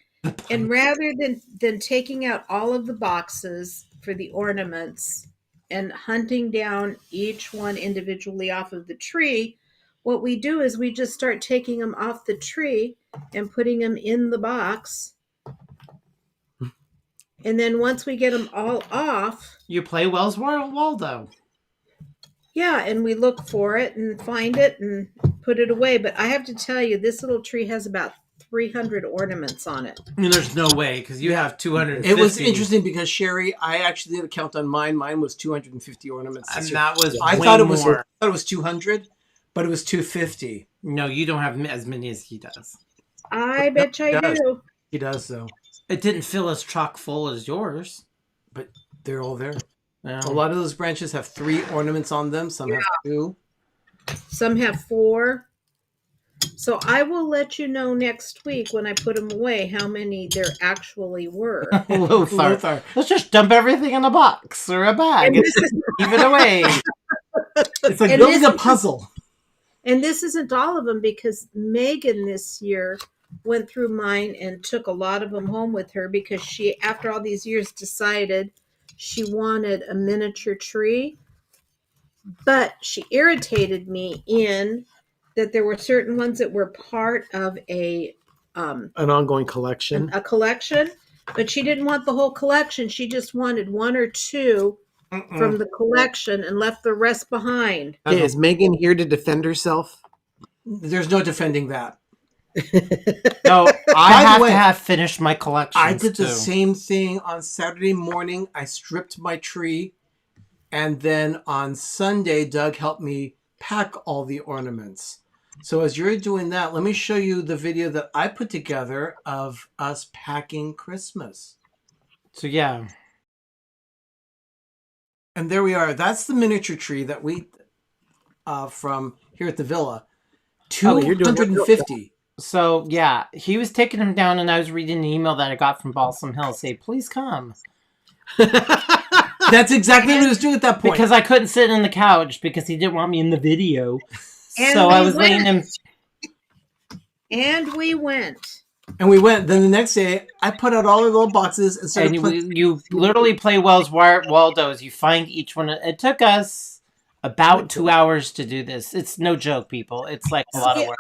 E: and rather than taking out all of the boxes for the ornaments and hunting down each one individually off of the tree, what we do is we just start taking them off the tree and putting them in the box. And then once we get them all off,
D: you play Wells Waldo.
E: Yeah, and we look for it and find it and put it away. But I have to tell you, this little tree has about 300 ornaments on it.
D: I mean, there's no way, because you have 250.
C: It was interesting because, Sherry, I actually did a count on mine. Mine was 250 ornaments.
D: And that was
C: I
D: way
C: thought it was 200, but it was 250.
D: No, you don't have as many as he does.
E: I bet you I do.
C: He does, though.
D: It didn't fill as chock full as yours.
C: But they're all there.
D: Yeah.
C: A lot of those branches have 3 ornaments on them. Some have 2.
E: Some have 4. So I will let you know next week when I put them away how many there actually were.
D: Lothar. Let's just dump everything in a box or a bag and give it away.
C: It's like building a puzzle.
E: And this isn't all of them, because Megan this year went through mine and took a lot of them home with her, because she, after all these years, decided she wanted a miniature tree. But she irritated me in that there were certain ones that were part of an
C: ongoing collection.
E: A collection, but she didn't want the whole collection. She just wanted 1 or 2 from the collection and left the rest behind.
F: Okay, is Megan here to defend herself?
C: There's no defending that.
D: No, I have to have finished my collection.
C: I did the same thing on Saturday morning. I stripped my tree, and then on Sunday, Doug helped me pack all the ornaments. So as you're doing that, let me show you the video that I put together of us packing Christmas.
D: So yeah.
C: And there we are. That's the miniature tree that we, from here at the villa. 250.
D: So yeah, he was taking him down, and I was reading an email that I got from Balsam Hill say, "Please come."
C: That's exactly what he was doing at that point.
D: Because I couldn't sit on the couch because he didn't want me in the video. So I was letting him.
E: And we went.
C: And we went. Then the next day, I put out all the little boxes and started
D: you literally play Wells Waldo's. You find each one. It took us about 2 hours to do this. It's no joke, people. It's like a lot of
E: See,
D: work.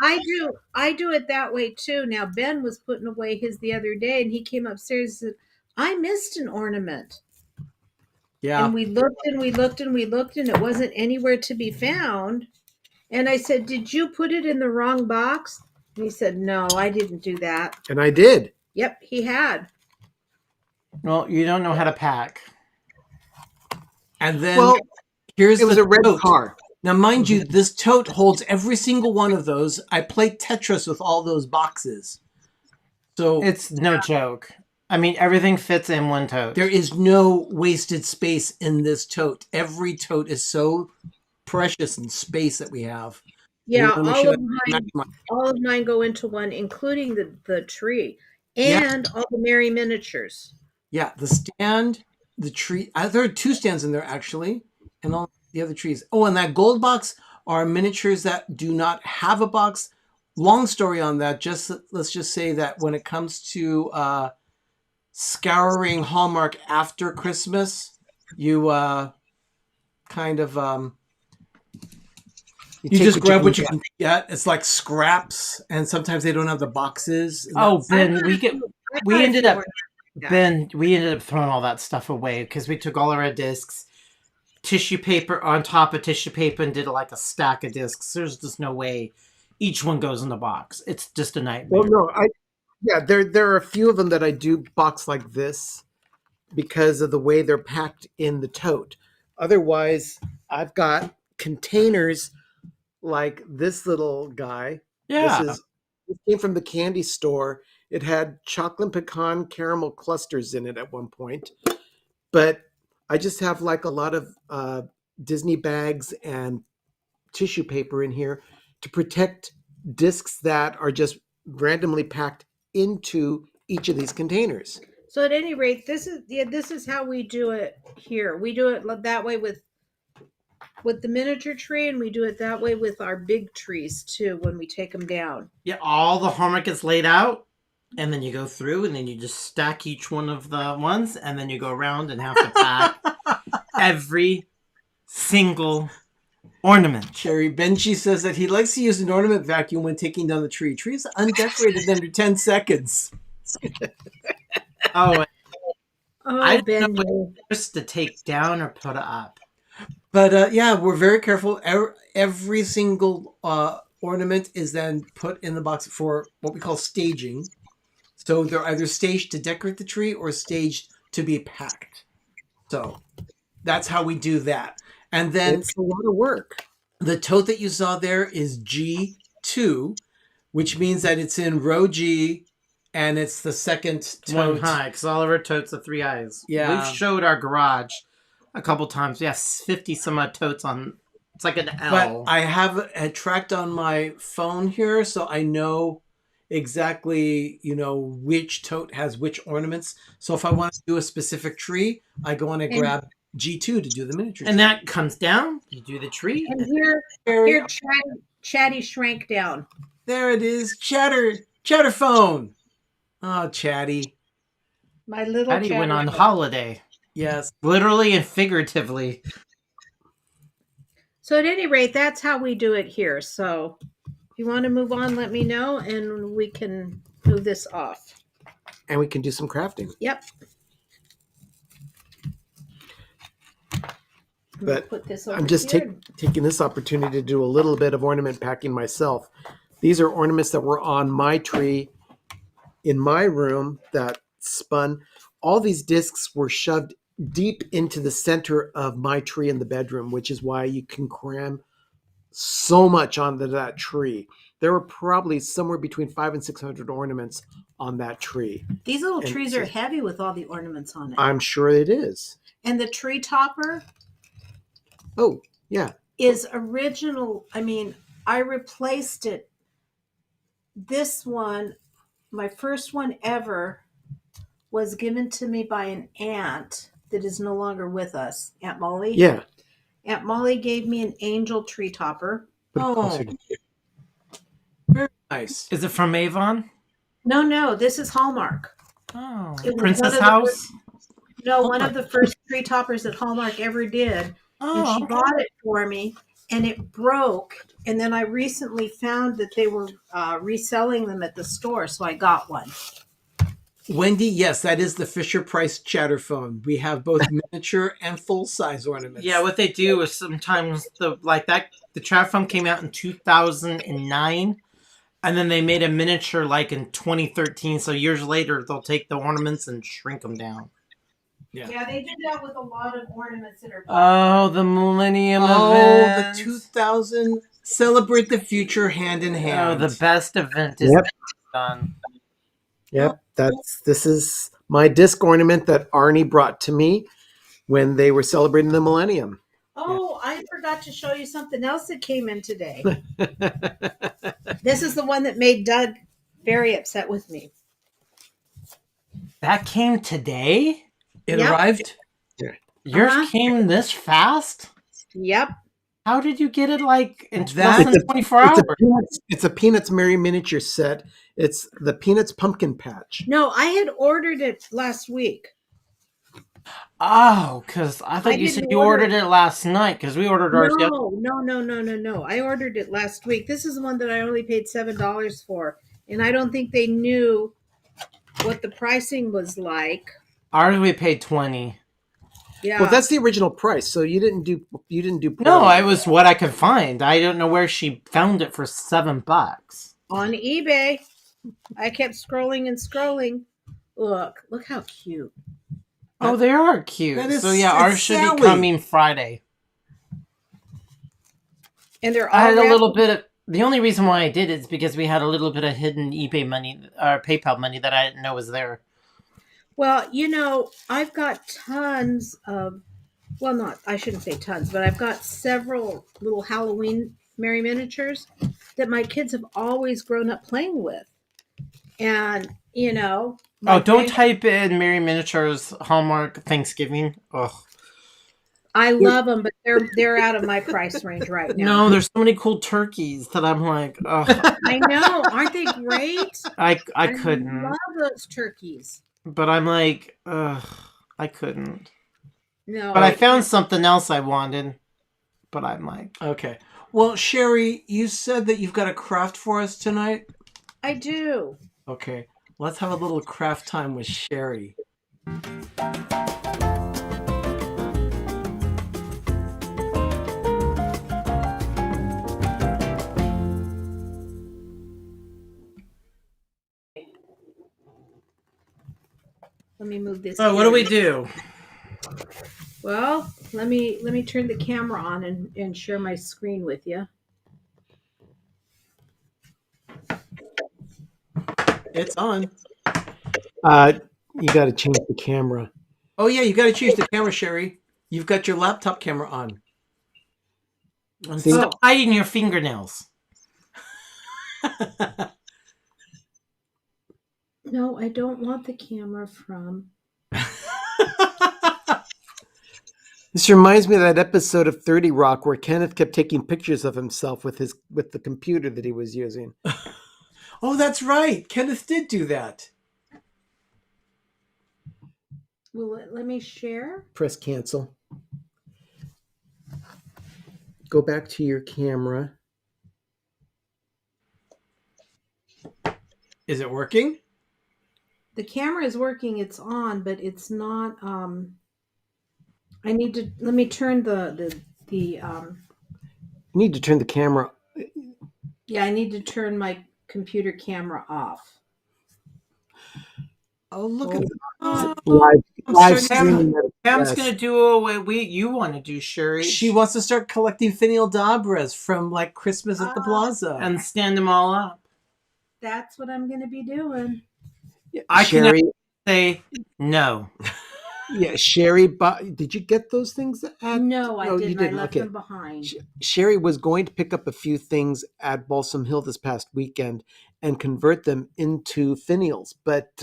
E: I do it that way too. Now Ben was putting away his the other day, and he came upstairs and said, "I missed an ornament."
C: Yeah.
E: And we looked and we looked and we looked, and it wasn't anywhere to be found. And I said, "Did you put it in the wrong box?" And he said, "No, I didn't do that."
F: And I did.
E: Yep, he had.
D: Well, you don't know how to pack.
C: And then
F: Well,
C: here's
F: it was
C: the
F: a red
C: tote.
F: car.
C: Now, mind you, this tote holds every single one of those. I play Tetris with all those boxes. So
D: It's no joke. I mean, everything fits in one tote.
C: there is no wasted space in this tote. Every tote is so precious in space that we have.
E: Yeah,
C: We
E: all
C: should
E: of mine go into one, including the tree and all the Merry miniatures.
C: Yeah, the stand, the tree. There are 2 stands in there actually, and all the other trees. Oh, and that gold box are miniatures that do not have a box. Long story on that. Let's just say that when it comes to scouring Hallmark after Christmas, you kind of you
F: take
C: just grab what
F: can
C: you can get. It's like scraps, and sometimes they don't have the boxes. and
D: Oh,
C: that's-
D: Ben, we ended up throwing all that stuff away because we took all of our discs, tissue paper on top of tissue paper, and did like a stack of discs. There's just no way each one goes in the box. It's just a nightmare.
F: Well, no, there are a few of them that I do box like this because of the way they're packed in the tote. Otherwise, I've got containers like this little guy.
D: Yeah.
F: This came from the candy store. It had chocolate pecan caramel clusters in it at one point. But I just have like a lot of Disney bags and tissue paper in here to protect discs that are just randomly packed into each of these containers.
E: So at any rate, this is how we do it here. We do it that way with the miniature tree, and we do it that way with our big trees too when we take them down.
D: Yeah, all the Hallmark gets laid out, and then you go through, and then you just stack each one of the ones, and then you go around and have to pack every single ornament.
C: Sherry Benji says that he likes to use an ornament vacuum when taking down the tree. Trees undecorated under 10 seconds.
D: Oh, I
E: Oh,
D: don't know
E: Ben,
D: just to take down or put up.
C: But yeah, we're very careful. Every single ornament is then put in the box for what we call staging. So they're either staged to decorate the tree or staged to be packed. So that's how we do that. And then
F: It's a lot of work.
C: the tote that you saw there is G2, which means that it's in row G, and it's the second
D: One
C: tote.
D: high, because all of our totes are 3 eyes.
C: Yeah.
D: We've showed our garage a couple times. Yes, 50 some odd totes on. It's like an L.
C: But I have it tracked on my phone here, so I know exactly, which tote has which ornaments. So if I want to do a specific tree, I go on and grab G2 to do the miniature
D: and
C: tree.
D: that comes down. You do the tree.
E: and here, Chatty shrank down.
C: There it is. Chatter phone. Oh, Chatty.
E: My little
D: Patty went on
E: Chatty.
D: holiday,
C: Yes.
D: literally and figuratively.
E: So at any rate, that's how we do it here. So if you want to move on, let me know, and we can move this off.
F: And we can do some crafting.
E: Yep.
F: But
E: Put this over
F: I'm just
E: here.
F: taking this opportunity to do a little bit of ornament packing myself. These are ornaments that were on my tree in my room that spun. All these discs were shoved deep into the center of my tree in the bedroom, which is why you can cram so much onto that tree. There were probably somewhere between 500 and 600 ornaments on that tree.
E: These little
F: and
E: trees
F: so-
E: are heavy with all the ornaments on it.
F: I'm sure it is.
E: And the tree topper
F: Oh, yeah.
E: is original. I mean, I replaced it. This one, my first one ever, was given to me by an aunt that is no longer with us, Aunt Molly.
F: Yeah.
E: Aunt Molly gave me an angel tree topper.
F: Put it
C: Oh.
F: closer to you.
C: Very nice.
D: Is it from Avon?
E: No, this is Hallmark.
D: Oh,
E: It was
D: Princess
E: one of the
D: House.
E: No, one of the first tree toppers that Hallmark ever did. and
D: Oh,
E: she bought it for me, and it broke. And then I recently found that they were reselling them at the store, so I got one.
C: Wendy, yes, that is the Fisher Price Chatterphone. We have both miniature and full size ornaments.
D: yeah. What they do is sometimes the trap phone came out in 2009, and then they made a miniature like in 2013. So years later, they'll take the ornaments and shrink them down.
E: Yeah, they do that with a lot of ornaments that are.
D: Oh, the Millennium
C: Oh,
D: event.
C: the 2000 Celebrate the Future hand in
D: Oh,
C: hand.
D: the best event is
F: Yep.
D: done.
F: Yep, this is my disc ornament that Arnie brought to me when they were celebrating the millennium.
E: Oh, I forgot to show you something else that came in today. This is the one that made Doug very upset with me.
D: That came today?
C: It
E: Yep.
C: arrived.
D: Yours
E: Uh-huh.
D: came this fast?
E: Yep.
D: How did you get it like in
C: That-
D: less than 24 hours?
F: It's a Peanuts Merry Miniature set. It's the Peanuts Pumpkin Patch.
E: No, I had ordered it last week.
D: Oh, because I thought
E: I
D: you said
E: didn't
D: you
E: order
D: ordered it last night because we ordered ours yesterday.
E: No. I ordered it last week. This is the one that I only paid $7 for. And I don't think they knew what the pricing was like.
D: Ours we paid 20.
E: Yeah.
F: Well, that's the original price. So you didn't do
D: No, I was what I could find. I don't know where she found it for $7.
E: on eBay. I kept scrolling and scrolling. Look how cute.
D: Oh, they are cute.
C: That is-
D: So yeah,
C: it's
D: ours should
C: Sally.
D: be coming Friday.
E: And they're all
D: I had a
E: wrapped-
D: little bit of. The only reason why I did it is because we had a little bit of hidden eBay money or PayPal money that I didn't know was there.
E: Well, I've got tons of, I shouldn't say tons, but I've got several little Halloween Merry Miniatures that my kids have always grown up playing with. And, my
D: Oh, don't
E: grand-
D: type in Merry Miniatures Hallmark Thanksgiving. Ugh.
E: I love them, but they're out of my price range right now.
D: No, there's so many cool turkeys that I'm like, ugh.
E: I know. Aren't they great?
D: I couldn't.
E: love those turkeys.
D: But I'm like, ugh, I couldn't.
E: No.
D: But I found something else I wanted. But I'm like,
C: Okay. Well, Sherry, you said that you've got a craft for us tonight.
E: I do.
C: Okay. Let's have a little craft time with Sherry.
E: Let me move this.
D: oh, what do we
E: here.
D: do?
E: Well, let me turn the camera on and share my screen with you.
C: It's on.
F: You got to change the camera.
C: Oh, yeah, you got to change the camera, Sherry. You've got your laptop camera on.
F: See?
D: Stop hiding your fingernails.
E: No, I don't want the camera from.
F: This reminds me of that episode of 30 Rock where Kenneth kept taking pictures of himself with the computer that he was using.
C: Oh, that's right. Kenneth did do that.
E: Well, let me share.
F: Press cancel. Go back to your camera.
C: Is it working?
E: The camera is working. It's on, but it's not. I need to. Let me turn the.
F: You need to turn the camera.
E: Yeah, I need to turn my computer camera off.
C: Oh, look at
F: Live
C: so
F: streaming.
D: Pam's
F: Yes.
D: gonna do what you want to do, Sherry.
C: She wants to start collecting finial dabras from like Christmas at the Plaza.
D: and stand them all up.
E: That's what I'm going to be doing.
D: I
F: Sherry,
D: can say no.
F: yeah, Sherry, did you get those things?
E: No, I
F: you
E: didn't. I left
F: Okay.
E: them behind.
F: Sherry was going to pick up a few things at Balsam Hill this past weekend and convert them into finials, but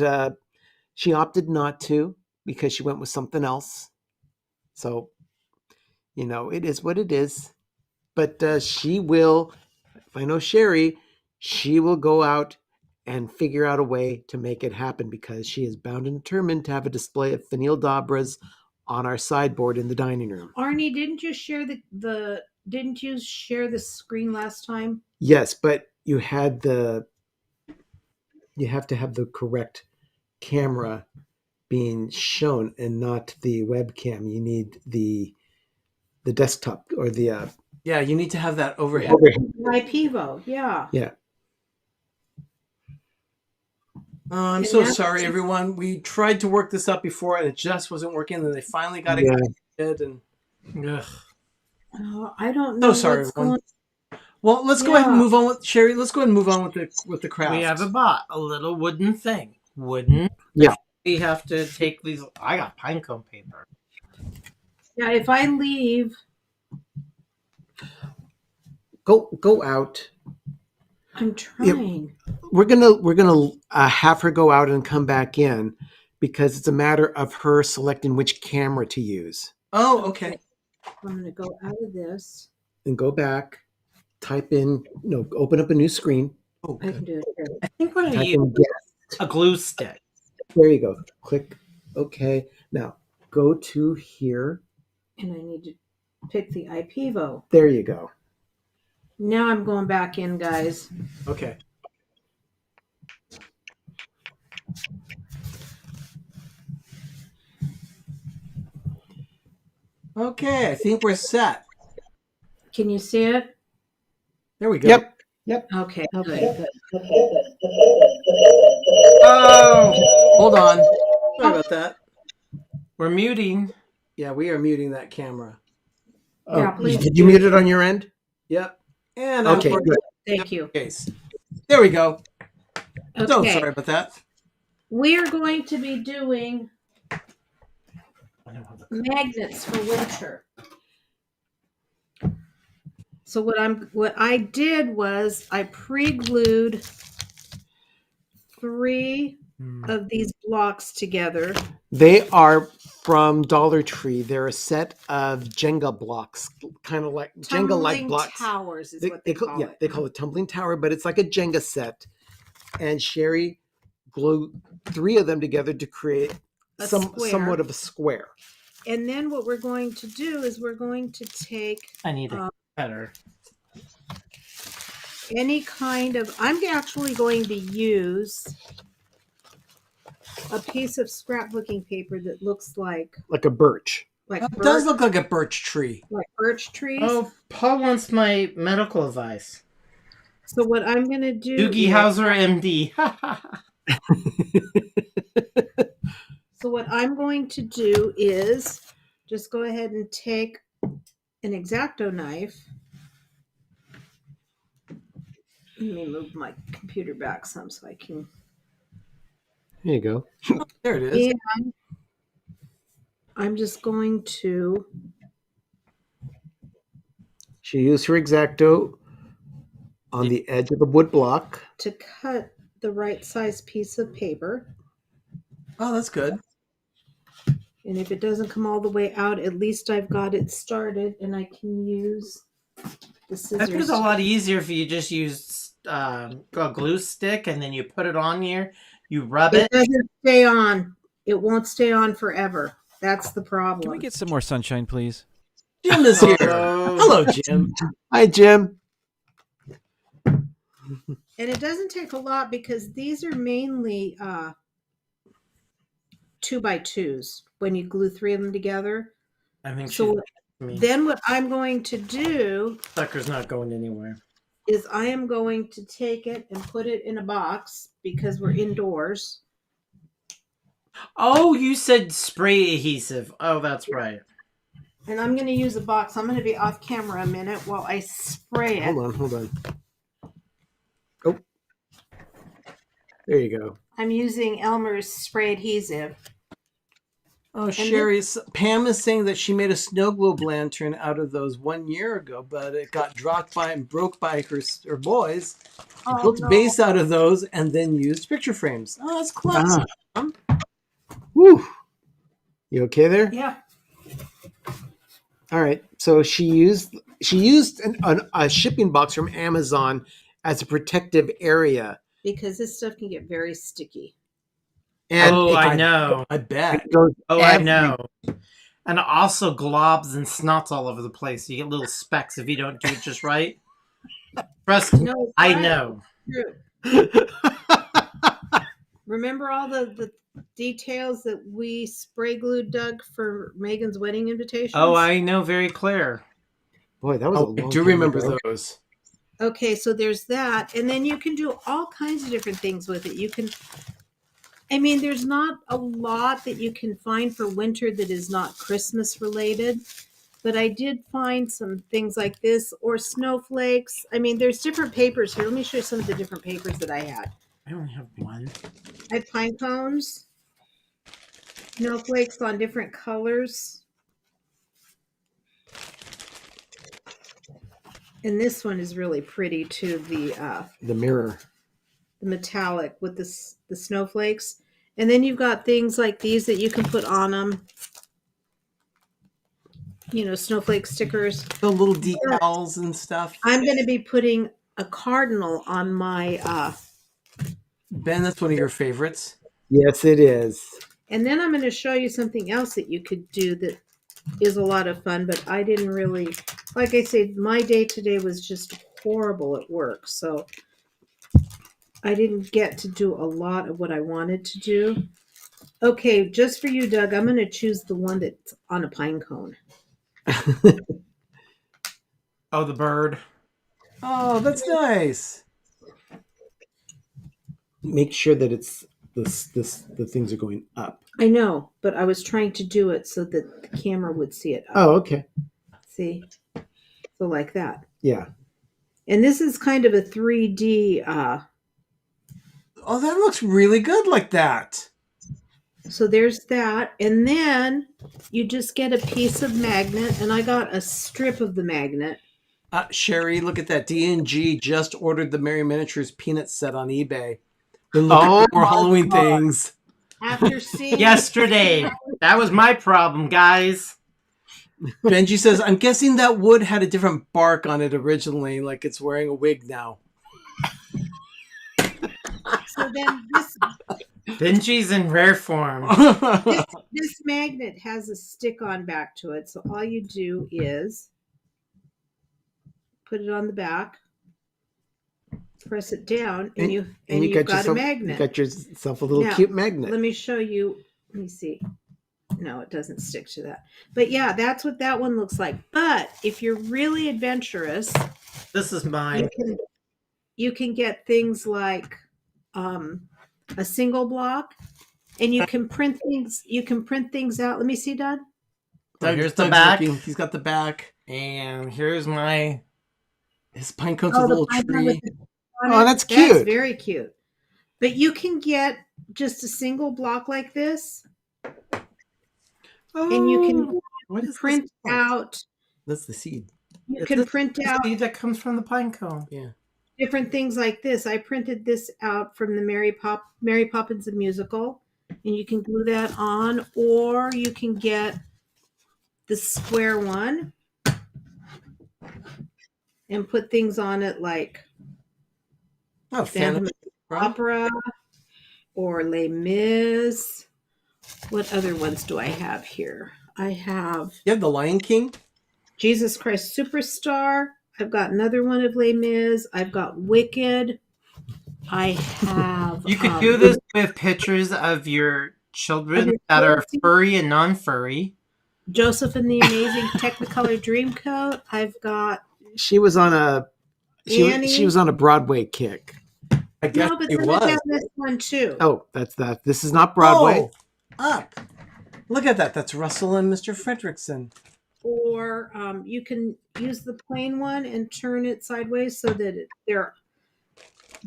F: she opted not to because she went with something else. So, it is what it is. But she will, if I know Sherry, she will go out and figure out a way to make it happen because she is bound and determined to have a display of finial dabras on our sideboard in the dining room.
E: Arnie, didn't you share the didn't you share the screen last time?
F: Yes, but you have to have the correct camera being shown and not the webcam. You need the desktop or the
C: Yeah, you need to have that overhead.
E: My Pivo, yeah.
F: Yeah.
C: I'm
E: And
C: so
E: that's-
C: sorry, everyone. We tried to work this up before, and it just wasn't working. And they finally got
F: Yeah.
C: it. And ugh.
E: Oh, I don't know
C: So sorry,
E: what's
C: everyone.
E: going.
C: Well, let's go ahead and
E: Yeah.
C: move on with Sherry. Let's go ahead and move on with the craft.
D: We have a little wooden thing. Wooden.
F: Yeah.
D: We have to take these. I got pinecone paper.
E: Yeah, if I leave,
F: Go out.
E: I'm trying.
F: We're gonna have her go out and come back in because it's a matter of her selecting which camera to use.
C: Oh, okay.
E: I'm gonna go out of this.
F: And go back, type in, open up a new screen.
C: Oh,
E: I can
C: good.
E: do it here.
D: I think we're gonna
F: Type
D: use
F: in guest.
D: a glue stick.
F: There you go. Click OK. Now go to here.
E: And I need to pick the iPivo.
F: There you go.
E: Now I'm going back in, guys.
C: Okay. Okay, I think we're set.
E: Can you see it?
C: There we go.
F: Yep.
E: Okay, good.
D: Oh,
C: Hold on. Sorry about that.
D: we're muting.
C: Yeah, we are muting that camera.
E: Yeah, please
F: Did you mute it on your end?
C: Yep. And
F: Okay,
C: I'm
F: good.
E: Thank you.
C: case. There we go. So
E: Okay,
C: sorry about that.
E: we are going to be doing magnets for winter. So what I did was I pre-glued 3 of these blocks together.
F: They are from Dollar Tree. They're a set of Jenga blocks, kind of like Jenga-like
E: Tumbling
F: blocks.
E: towers is what they call it.
F: They call it tumbling tower, but it's like a Jenga set. And Sherry glued 3 of them together to create
E: A square.
F: somewhat of a square.
E: And then what we're going to do is we're going to take
D: I need it better.
E: any kind of, I'm actually going to use a piece of scrapbooking paper that looks like
F: a birch.
E: like
C: It
E: birch,
C: does look like a birch tree.
E: like birch trees.
D: Oh, Paul wants my medical advice.
E: So what I'm going to do
D: Doogie
E: is-
D: Howser, MD.
E: So what I'm going to do is just go ahead and take an X-Acto knife. Let me move my computer back some so I can.
F: There you go.
C: There it is.
E: And I'm just going to.
F: She used her X-Acto on the edge of the wood block.
E: To cut the right size piece of paper.
C: Oh, that's good.
E: And if it doesn't come all the way out, at least I've got it started and I can use the
D: I
E: scissors.
D: think it's a lot easier if you just use a glue stick and then you put it on here. You rub
E: It
D: it.
E: doesn't stay on. It won't stay on forever. That's the problem.
B: Can we get some more sunshine, please?
C: Jim is here.
D: Hello.
C: Hello, Jim.
F: Hi, Jim.
E: And it doesn't take a lot because these are mainly 2x2s when you glue 3 of them together.
D: I think
E: So
D: she's
E: then what I'm going to do
D: sucker's not going anywhere.
E: is I am going to take it and put it in a box because we're indoors.
D: Oh, you said spray adhesive. Oh, that's right.
E: And I'm going to use a box. I'm going to be off camera a minute while I spray it.
F: Hold on. Oh. There you go.
E: I'm using Elmer's spray adhesive.
C: Oh, Sherry, Pam is saying that she made a snow globe lantern out of those 1 year ago, but it got dropped by and broke by her boys.
E: Oh,
C: Built a
E: no.
C: base out of those and then used picture frames. Oh, that's close.
F: Woo. You okay there?
E: Yeah.
F: All right. So she used a shipping box from Amazon as a protective area.
E: Because this stuff can get very sticky.
F: And
D: Oh,
F: it
D: I know.
C: I bet.
F: goes
D: Oh, I know. And also globs and snots all over the place. You get little specks if you don't do it just right. Trust me,
E: No,
D: I
E: right.
D: know.
E: True. Remember all the details that we spray glued, Doug, for Megan's wedding invitations?
D: Oh, I know very clear.
F: Boy, that was a
C: Oh, I
F: long
C: do
F: time
C: remember
F: ago.
C: those.
E: Okay, so there's that. And then you can do all kinds of different things with it. There's not a lot that you can find for winter that is not Christmas related. But I did find some things like this or snowflakes. There's different papers here. Let me show you some of the different papers that I had.
D: I only have one.
E: I had pine cones, snowflakes on different colors. And this one is really pretty too,
F: The mirror.
E: the metallic with the snowflakes. And then you've got things like these that you can put on them. Snowflake stickers.
C: The little decals and stuff.
E: I'm going to be putting a cardinal on my
C: Ben, that's one of your favorites.
F: Yes, it is.
E: and then I'm going to show you something else that you could do that is a lot of fun, but I didn't really, like I said, my day today was just horrible at work. So I didn't get to do a lot of what I wanted to do. Okay, just for you, Doug, I'm going to choose the one that's on a pine cone.
D: Oh, the bird.
C: Oh, that's nice.
F: Make sure that it's the things are going up.
E: I know, but I was trying to do it so that the camera would see it up.
F: Oh, okay.
E: See? So like that.
F: Yeah.
E: And this is kind of a 3D.
C: Oh, that looks really good like that.
E: So there's that. And then you just get a piece of magnet. And I got a strip of the magnet.
C: Sherry, look at that. D&G just ordered the Merry Miniatures peanut set on eBay. They're looking for more Halloween things.
E: After seeing
D: Yesterday. That was my problem, guys.
C: Benji says, I'm guessing that wood had a different bark on it originally, like it's wearing a wig now.
E: So then this
D: Benji's in rare form.
E: this magnet has a stick-on back to it. So all you do is put it on the back, press it down, and you've got a magnet.
F: You got yourself a little
E: Now,
F: cute magnet.
E: Let me show you. Let me see. No, it doesn't stick to that. But yeah, that's what that one looks like. But if you're really adventurous,
D: This is mine.
E: you can get things like a single block, and you can print things. You can print things out. Let me see, Dad.
D: So here's the
C: Doug's
D: back.
C: looking. He's got the back.
D: And here's my...
C: His pine cone's a little tree.
F: Oh, that's cute.
E: That's very cute. But you can get just a single block like this, and you can
C: What is
E: print
C: this?
E: out.
C: That's the seed.
E: You can print out
D: seed that comes from the pine cone.
C: Yeah.
E: different things like this. I printed this out from the Mary Poppins the Musical, and you can glue that on, or you can get the square one and put things on it like
C: Oh,
E: Phantom of the Opera or Les Mis. What other ones do I have here? I have
C: You have the Lion King?
E: Jesus Christ Superstar. I've got another one of Les Mis. I've got Wicked. I have.
D: You could do this with pictures of your children that are furry and non-furry.
E: Joseph and the Amazing Technicolor Dreamcoat. I've got.
F: She was on a she was on a Broadway kick.
C: I guess
E: No, but
C: it
E: then I
C: was.
E: have this one too.
F: Oh, that's that. This is not Broadway.
C: Oh, up. Look at that. That's Russell and Mr. Fredrickson.
E: Or you can use the plain one and turn it sideways so that they're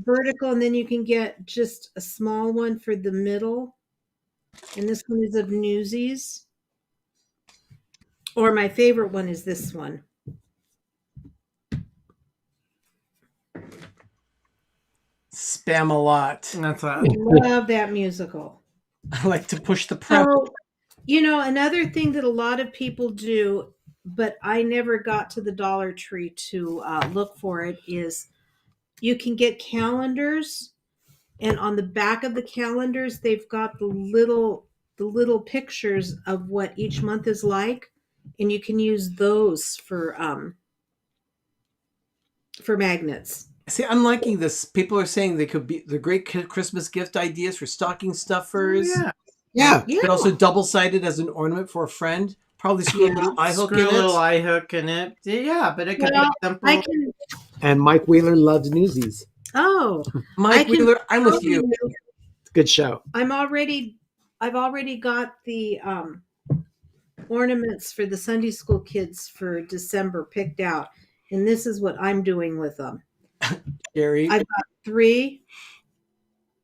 E: vertical, and then you can get just a small one for the middle. And this one is of Newsies. Or my favorite one is this one.
C: Spam a lot.
D: That's
E: I
D: what.
E: love that musical.
C: I like to push the prep.
E: So, another thing that a lot of people do, but I never got to the Dollar Tree to look for it, is you can get calendars, and on the back of the calendars, they've got the the little pictures of what each month is like, and you can use those for magnets.
F: See, I'm liking this. People are saying they're great Christmas gift ideas for stocking stuffers.
D: Yeah.
F: Yeah.
E: Yeah.
F: But also double-sided as an ornament for a friend. Probably screw a little eye hook in
D: Screw a little
F: it.
D: eye hook in it. Yeah, but it could
E: Well,
D: be simple.
E: I can.
F: And Mike Wheeler loves Newsies.
E: Oh,
F: Mike
E: I can
F: Wheeler, I'm with
E: tell
F: you. Good show.
E: I've already got the ornaments for the Sunday school kids for December picked out, and this is what I'm doing with them.
F: Gary.
E: I've got 3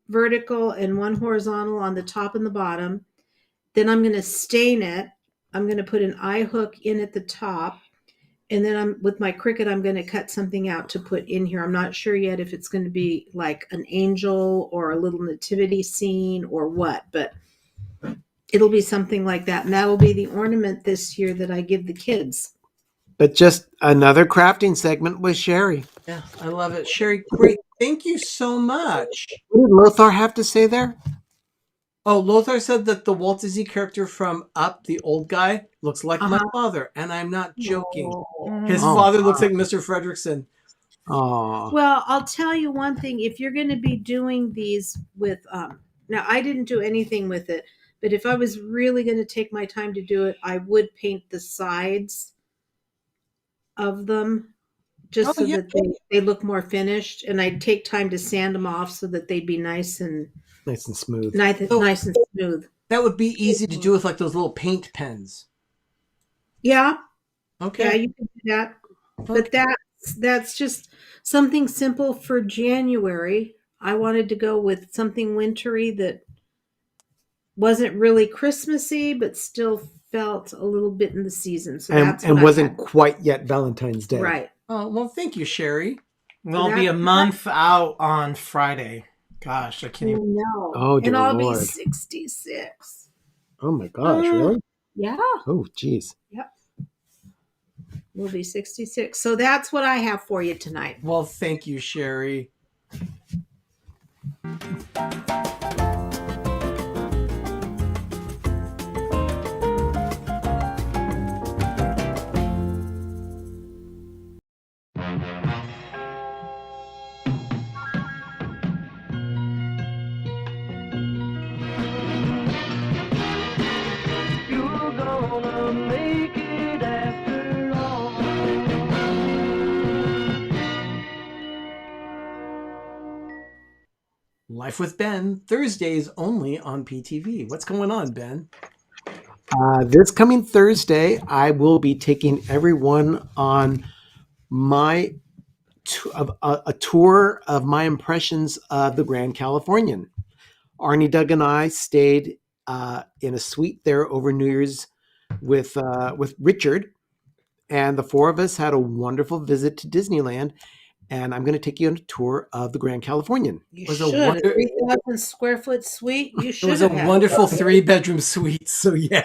E: vertical and 1 horizontal on the top and the bottom. Then I'm going to stain it. I'm going to put an eye hook in at the top. And then with my Cricut, I'm going to cut something out to put in here. I'm not sure yet if it's going to be like an angel or a little nativity scene or what, but it'll be something like that. And that'll be the ornament this year that I give the kids.
F: But just another crafting segment with Sherry.
C: Yeah, I love it. Sherry, great. Thank you so much.
F: What did Lothar have to say there?
C: Oh, Lothar said that the Walt Disney character from Up, the old guy, looks like my father, and I'm not joking. His father looks like Mr. Fredrickson.
F: Oh.
E: Well, I'll tell you one thing. If you're going to be doing these with, now I didn't do anything with it, but if I was really going to take my time to do it, I would paint the sides of them just so that they look more finished, and I'd take time to sand them off so that they'd be nice and
F: smooth.
E: Nice and smooth.
C: That would be easy to do with like those little paint pens.
E: Yeah.
C: Okay.
E: Yeah, you can do that. But that's just something simple for January. I wanted to go with something wintry that wasn't really Christmassy, but still felt a little bit in the season. So
F: and wasn't quite yet Valentine's Day.
E: Right.
C: Oh, well, thank you, Sherry.
D: We'll be a month out on Friday. Gosh, I can't even.
E: No.
F: Oh, dear
E: and I'll
F: Lord.
E: be 66.
F: Oh, my gosh, really?
E: Yeah.
F: Oh, geez.
E: Yep. We'll be 66. So that's what I have for you tonight.
C: Well, thank you, Sherry. Life with Ben, Thursdays only on PTV. What's going on, Ben?
F: This coming Thursday, I will be taking everyone on my a tour of my impressions of the Grand Californian. Arnie, Doug, and I stayed in a suite there over New Year's with Richard, and the 4 of us had a wonderful visit to Disneyland. And I'm going to take you on a tour of the Grand Californian.
E: You should. A 3,000 square foot suite. You should.
C: It was a wonderful 3-bedroom suite. So yeah,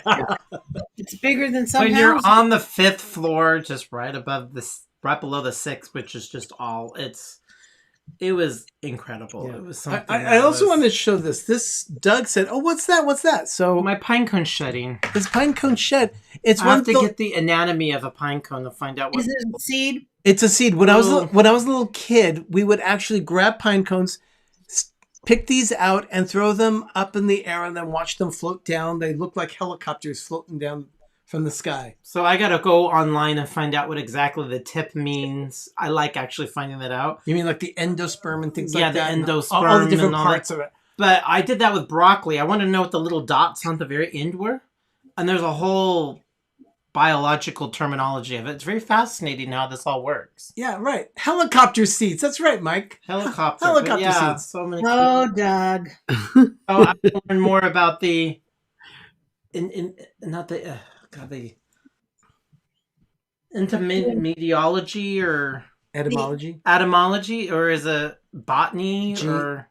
E: it's bigger than some.
D: When
E: houses.
D: you're on the 5th floor, just right below the 6th, which is just all it was incredible. Yeah. It was something.
C: I also wanted to show this. This Doug said, "Oh, what's that? What's that?" So
D: my pinecone shedding.
C: This pinecone shed. It's
D: I have to get the anatomy of a pinecone to find out what
E: is it. A seed.
C: It's a seed. When I was a little kid, we would actually grab pine cones, pick these out, and throw them up in the air, and then watch them float down. They look like helicopters floating down from the sky.
D: So I gotta go online and find out what exactly the tip means. I like actually finding that out.
C: You mean like the endosperm and things like that?
D: Yeah, the endosperm.
C: All the different parts of it.
D: But I did that with broccoli. I wanted to know what the little dots on the very end were. And there's a whole biological terminology of it. It's very fascinating how this all works.
C: Yeah, right. Helicopter seeds. That's right, Mike.
D: Helicopter
C: seeds.
D: So many.
E: Oh, Doug.
D: Oh, I learn more about the intermediology or etymology, or is it botany?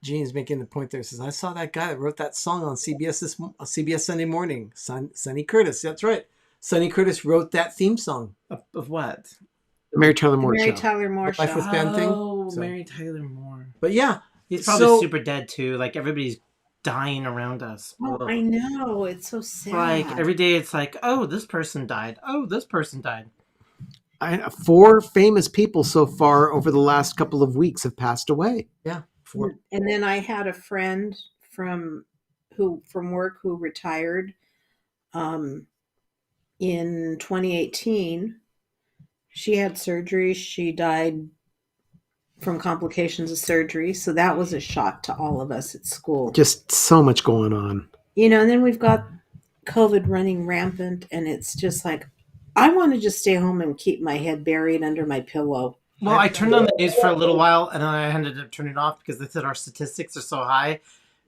C: Gene's making the point there. Says I saw that guy that wrote that song on CBS Sunday Morning. Sonny Curtis. That's right. Sonny Curtis wrote that theme song.
D: Of what?
F: The Mary Tyler Moore
E: Mary
F: Show.
E: Tyler Moore Show.
C: Life with Ben thing.
D: Oh, Mary Tyler Moore.
C: But yeah.
D: He's probably super dead too. Like everybody's dying around us.
E: Oh,
D: Ugh.
E: I know. It's so sad.
D: Like every day it's like, oh, this person died. Oh, this person died.
F: 4 famous people so far over the last couple of weeks have passed away.
C: Yeah. 4.
E: And then I had a friend from work who retired in 2018. She had surgery. She died from complications of surgery. So that was a shock to all of us at school.
F: Just so much going on.
E: And then we've got COVID running rampant, and it's just like, I want to just stay home and keep my head buried under my pillow.
D: Well, I turned on the news for a little while, and then I ended up turning it off because they said our statistics are so high.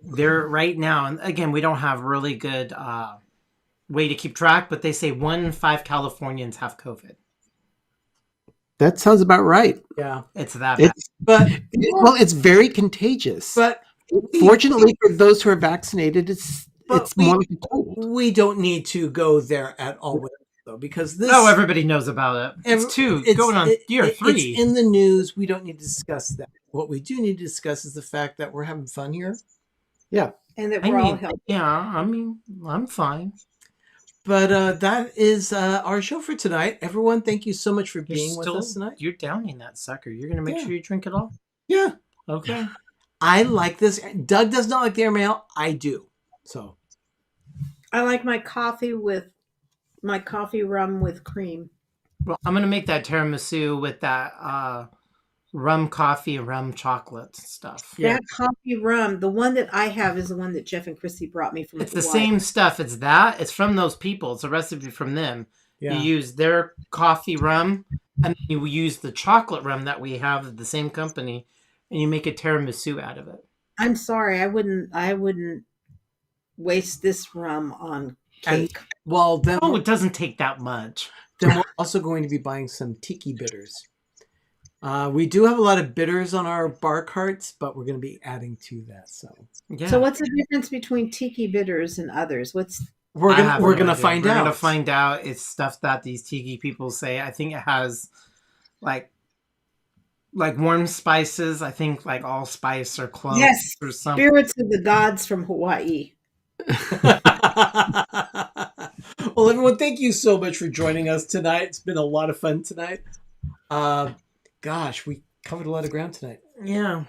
D: They're right now, and again, we don't have really good way to keep track, but they say 1 in 5 Californians have COVID.
F: That sounds about right.
C: Yeah.
D: It's that bad.
F: It's very contagious.
C: But
F: fortunately for those who are vaccinated, it's more like a cold.
C: we don't need to go there at all with it, though, because this.
D: No, everybody knows about it. It's going on year 3.
C: It's in the news. We don't need to discuss that. What we do need to discuss is the fact that we're having fun here.
F: Yeah.
E: And that we're all healthy.
D: Yeah, I mean, I'm fine.
C: But that is our show for tonight. Everyone, thank you so much for being with us tonight.
D: You're downing that sucker. You're going to make sure you drink it all?
C: Yeah.
D: Okay.
C: I like this. Doug does not like the airmail. I do. So
E: I like my coffee rum with cream.
D: Well, I'm going to make that tiramisu with that rum coffee and rum chocolate stuff.
C: Yeah.
E: That coffee rum, the one that I have is the one that Jeff and Chrissy brought me from
D: It's the
E: Hawaii.
D: same stuff. It's that. It's from those people. It's a recipe from them.
C: yeah.
D: You use their coffee rum, and then you use the chocolate rum that we have at the same company, and you make a tiramisu out of it.
E: I'm sorry, I wouldn't waste this rum on cake.
C: Well, then,
D: Oh, it doesn't take that much.
C: then we're also going to be buying some Tiki Bitters. We do have a lot of bitters on our bar carts, but we're going to be adding to that. So
D: Yeah.
E: So what's the difference between Tiki Bitters and others?
C: we're
D: I
C: gonna
D: have
C: we're
D: no
C: gonna
D: idea.
C: find
D: We're
C: out.
D: gonna find out. It's stuff that these tiki people say. I think it has like warm spices. I think like allspice or cloves
E: Yes,
D: or something.
E: spirits of the gods from Hawaii.
C: Well, everyone, thank you so much for joining us tonight. It's been a lot of fun tonight. Gosh, we covered a lot of ground tonight.
D: Yeah.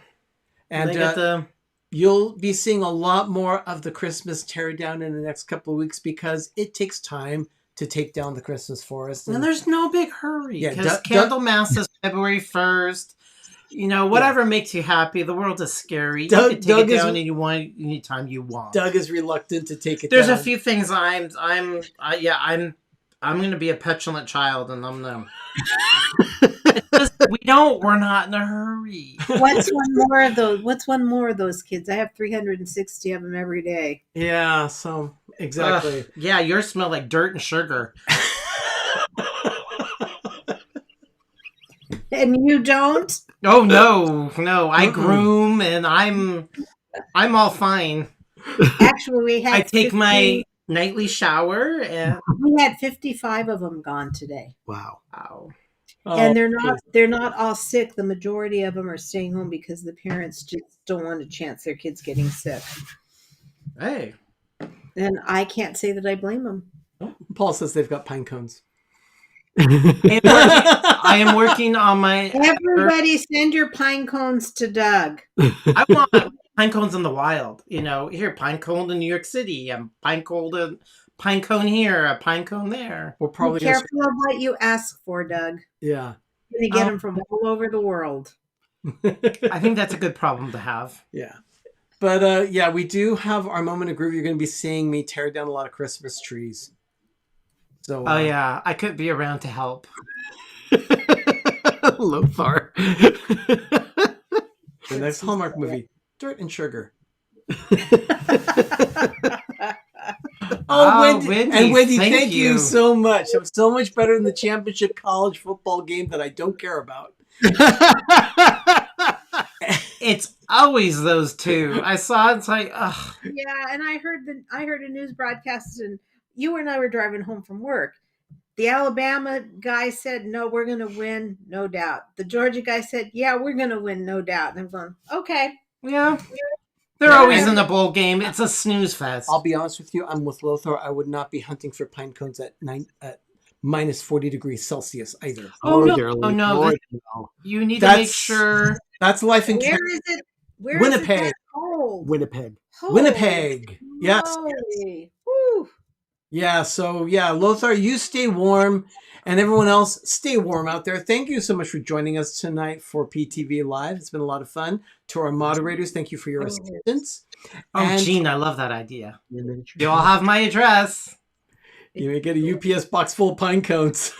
C: And
D: They got the
C: you'll be seeing a lot more of the Christmas teardown in the next couple of weeks because it takes time to take down the Christmas forest.
D: and there's no big hurry
C: Yeah,
D: because
C: Doug-
D: Candlemas is February 1st. You know, whatever makes you happy. The world is scary.
C: Doug-
D: you can take
C: Doug
D: it
C: is-
D: down anytime you want.
C: Doug is reluctant to take it
D: There's
C: down.
D: a few things I'm gonna be a petulant child, and I'm no. We're not in a hurry.
E: What's one more of those kids? I have 360 of them every day.
C: Yeah, so exactly.
D: Ugh, yeah, yours smell like dirt and sugar.
E: And you don't?
D: Oh no, I groom and I'm all fine.
E: Actually, we had
D: I take
E: 50
D: my nightly shower and
E: we had 55 of them gone today.
F: Wow.
D: wow.
E: And they're not all sick. The majority of them are staying home because the parents just don't want to chance their kids getting sick.
D: Hey.
E: And I can't say that I blame them.
C: Paul says they've got pine cones.
D: I am working on my
E: Everybody send your pine cones to Doug.
D: I want pine cones in the wild. You know, here, pine cone in New York City, a pine cone here, a pine cone there.
C: We're
E: Be
C: probably gonna,
E: careful of what you ask for, Doug.
C: yeah.
E: You're going to get them from all over the world.
D: I think that's a good problem to have.
C: Yeah. But yeah, we do have our moment of groove. You're going to be seeing me tear down a lot of Christmas trees. So
D: Oh yeah, I could be around to help.
F: Lothar.
C: The next Hallmark movie, Dirt and Sugar. Wendy, thank you so much. It was so much better than the championship college football game that I don't care about.
D: It's always those two. I saw it, it's like, ugh.
E: Yeah, and I heard a news broadcast, and you and I were driving home from work. The Alabama guy said, "No, we're going to win, no doubt." The Georgia guy said, "Yeah, we're going to win, no doubt." And I'm going, okay.
D: Yeah. They're
F: Yeah,
D: always
F: and-
D: in the bowl game. It's a snooze fest.
F: I'll be honest with you. I'm with Lothar. I would not be hunting for pine cones at minus 40 degrees Celsius either.
D: Oh, no.
C: dear
D: Oh, no.
C: Lord,
D: This-
C: no.
D: you need to make
F: That's-
D: sure.
F: That's life in
E: Where
F: Canada.
E: is it? Where is
F: Winnipeg.
E: it that cold?
C: Winnipeg.
E: Holy
F: Winnipeg. Yes.
E: moly. Whew.
F: Yeah. So yeah, Lothar, you stay warm, and everyone else stay warm out there. Thank you so much for joining us tonight for PTV Live. It's been a lot of fun. To our moderators, thank you for your assistance.
D: Oh,
F: And
D: Gene, I love that idea. You all have my address.
F: you may get a UPS box full of pine cones.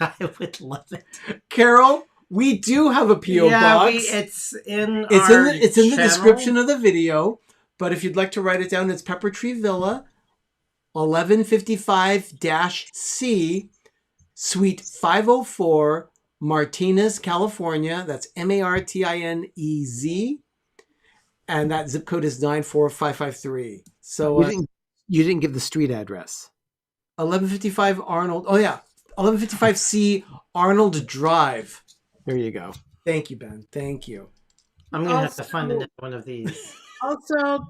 D: I would love it.
F: Carol, we do have a PO box.
D: It's in
F: It's
D: our
F: in the
D: channel.
F: description of the video. But if you'd like to write it down, it's Pepper Tree Villa, 1155-C, Suite 504, Martinez, California. That's Martinez. And that zip code is 94553. So
C: You didn't give the street address.
F: 1155 Arnold. Oh, yeah. 1155C Arnold Drive.
C: There you go.
F: Thank you, Ben. Thank you.
D: I'm going to have to
E: Also-
D: find another one of these.
E: Also,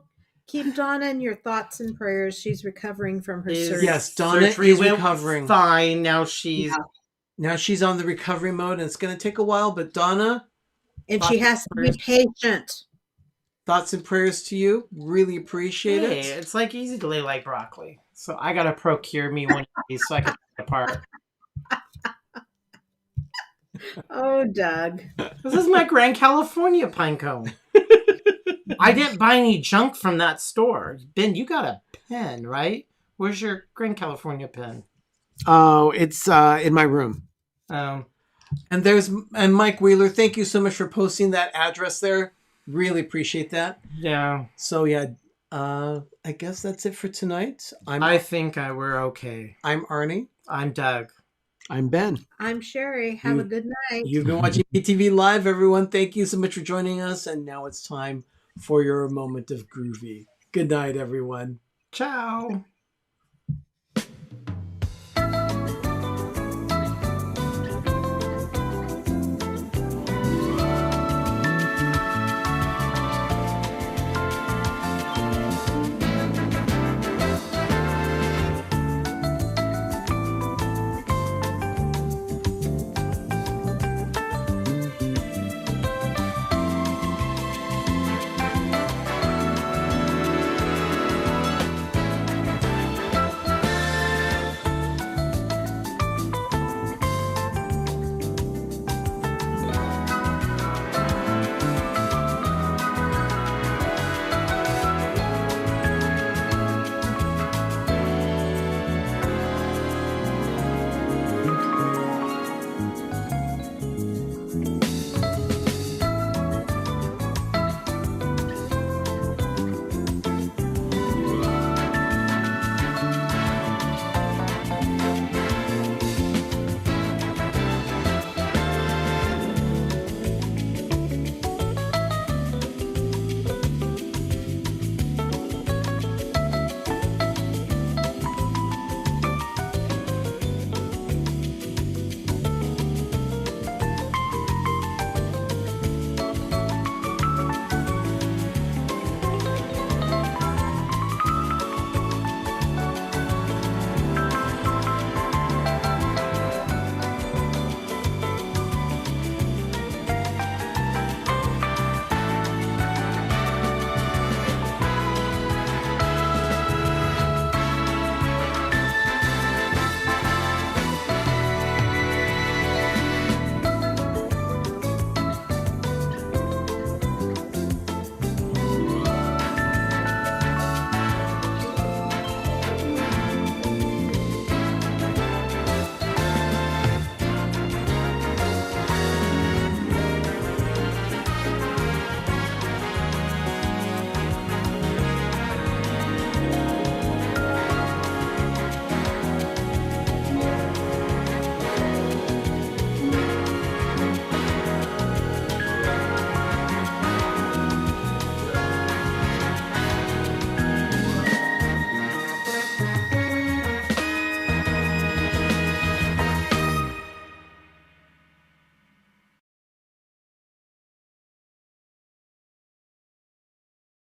E: keep Donna in your thoughts and prayers. She's recovering from her
D: Is-
E: surgery.
F: Yes, Donna
D: Surgery
F: is
D: went
F: recovering.
D: Fine. Now she's.
E: Yeah.
F: Now she's on the recovery mode, and it's going to take a while. But Donna,
E: And she has to be patient.
F: thoughts and prayers to you. Really appreciate
D: Hey,
F: it.
D: it's like easy to lay like broccoli. So I got to procure me one of these so I can take it apart.
E: Oh, Doug.
D: This is my Grand California pine cone. I didn't buy any junk from that store. Ben, you got a pen, right? Where's your Grand California pen?
C: Oh, it's in my room.
F: And Mike Wheeler, thank you so much for posting that address there. Really appreciate that.
D: Yeah.
F: So yeah, I guess that's it for tonight.
D: I think we're okay.
F: I'm Arnie.
D: I'm Doug.
C: I'm Ben.
E: I'm Sherry. Have a good night.
F: You've been watching PTV Live, everyone. Thank you so much for joining us. And now it's time for your moment of groovy. Good night, everyone.
D: Ciao.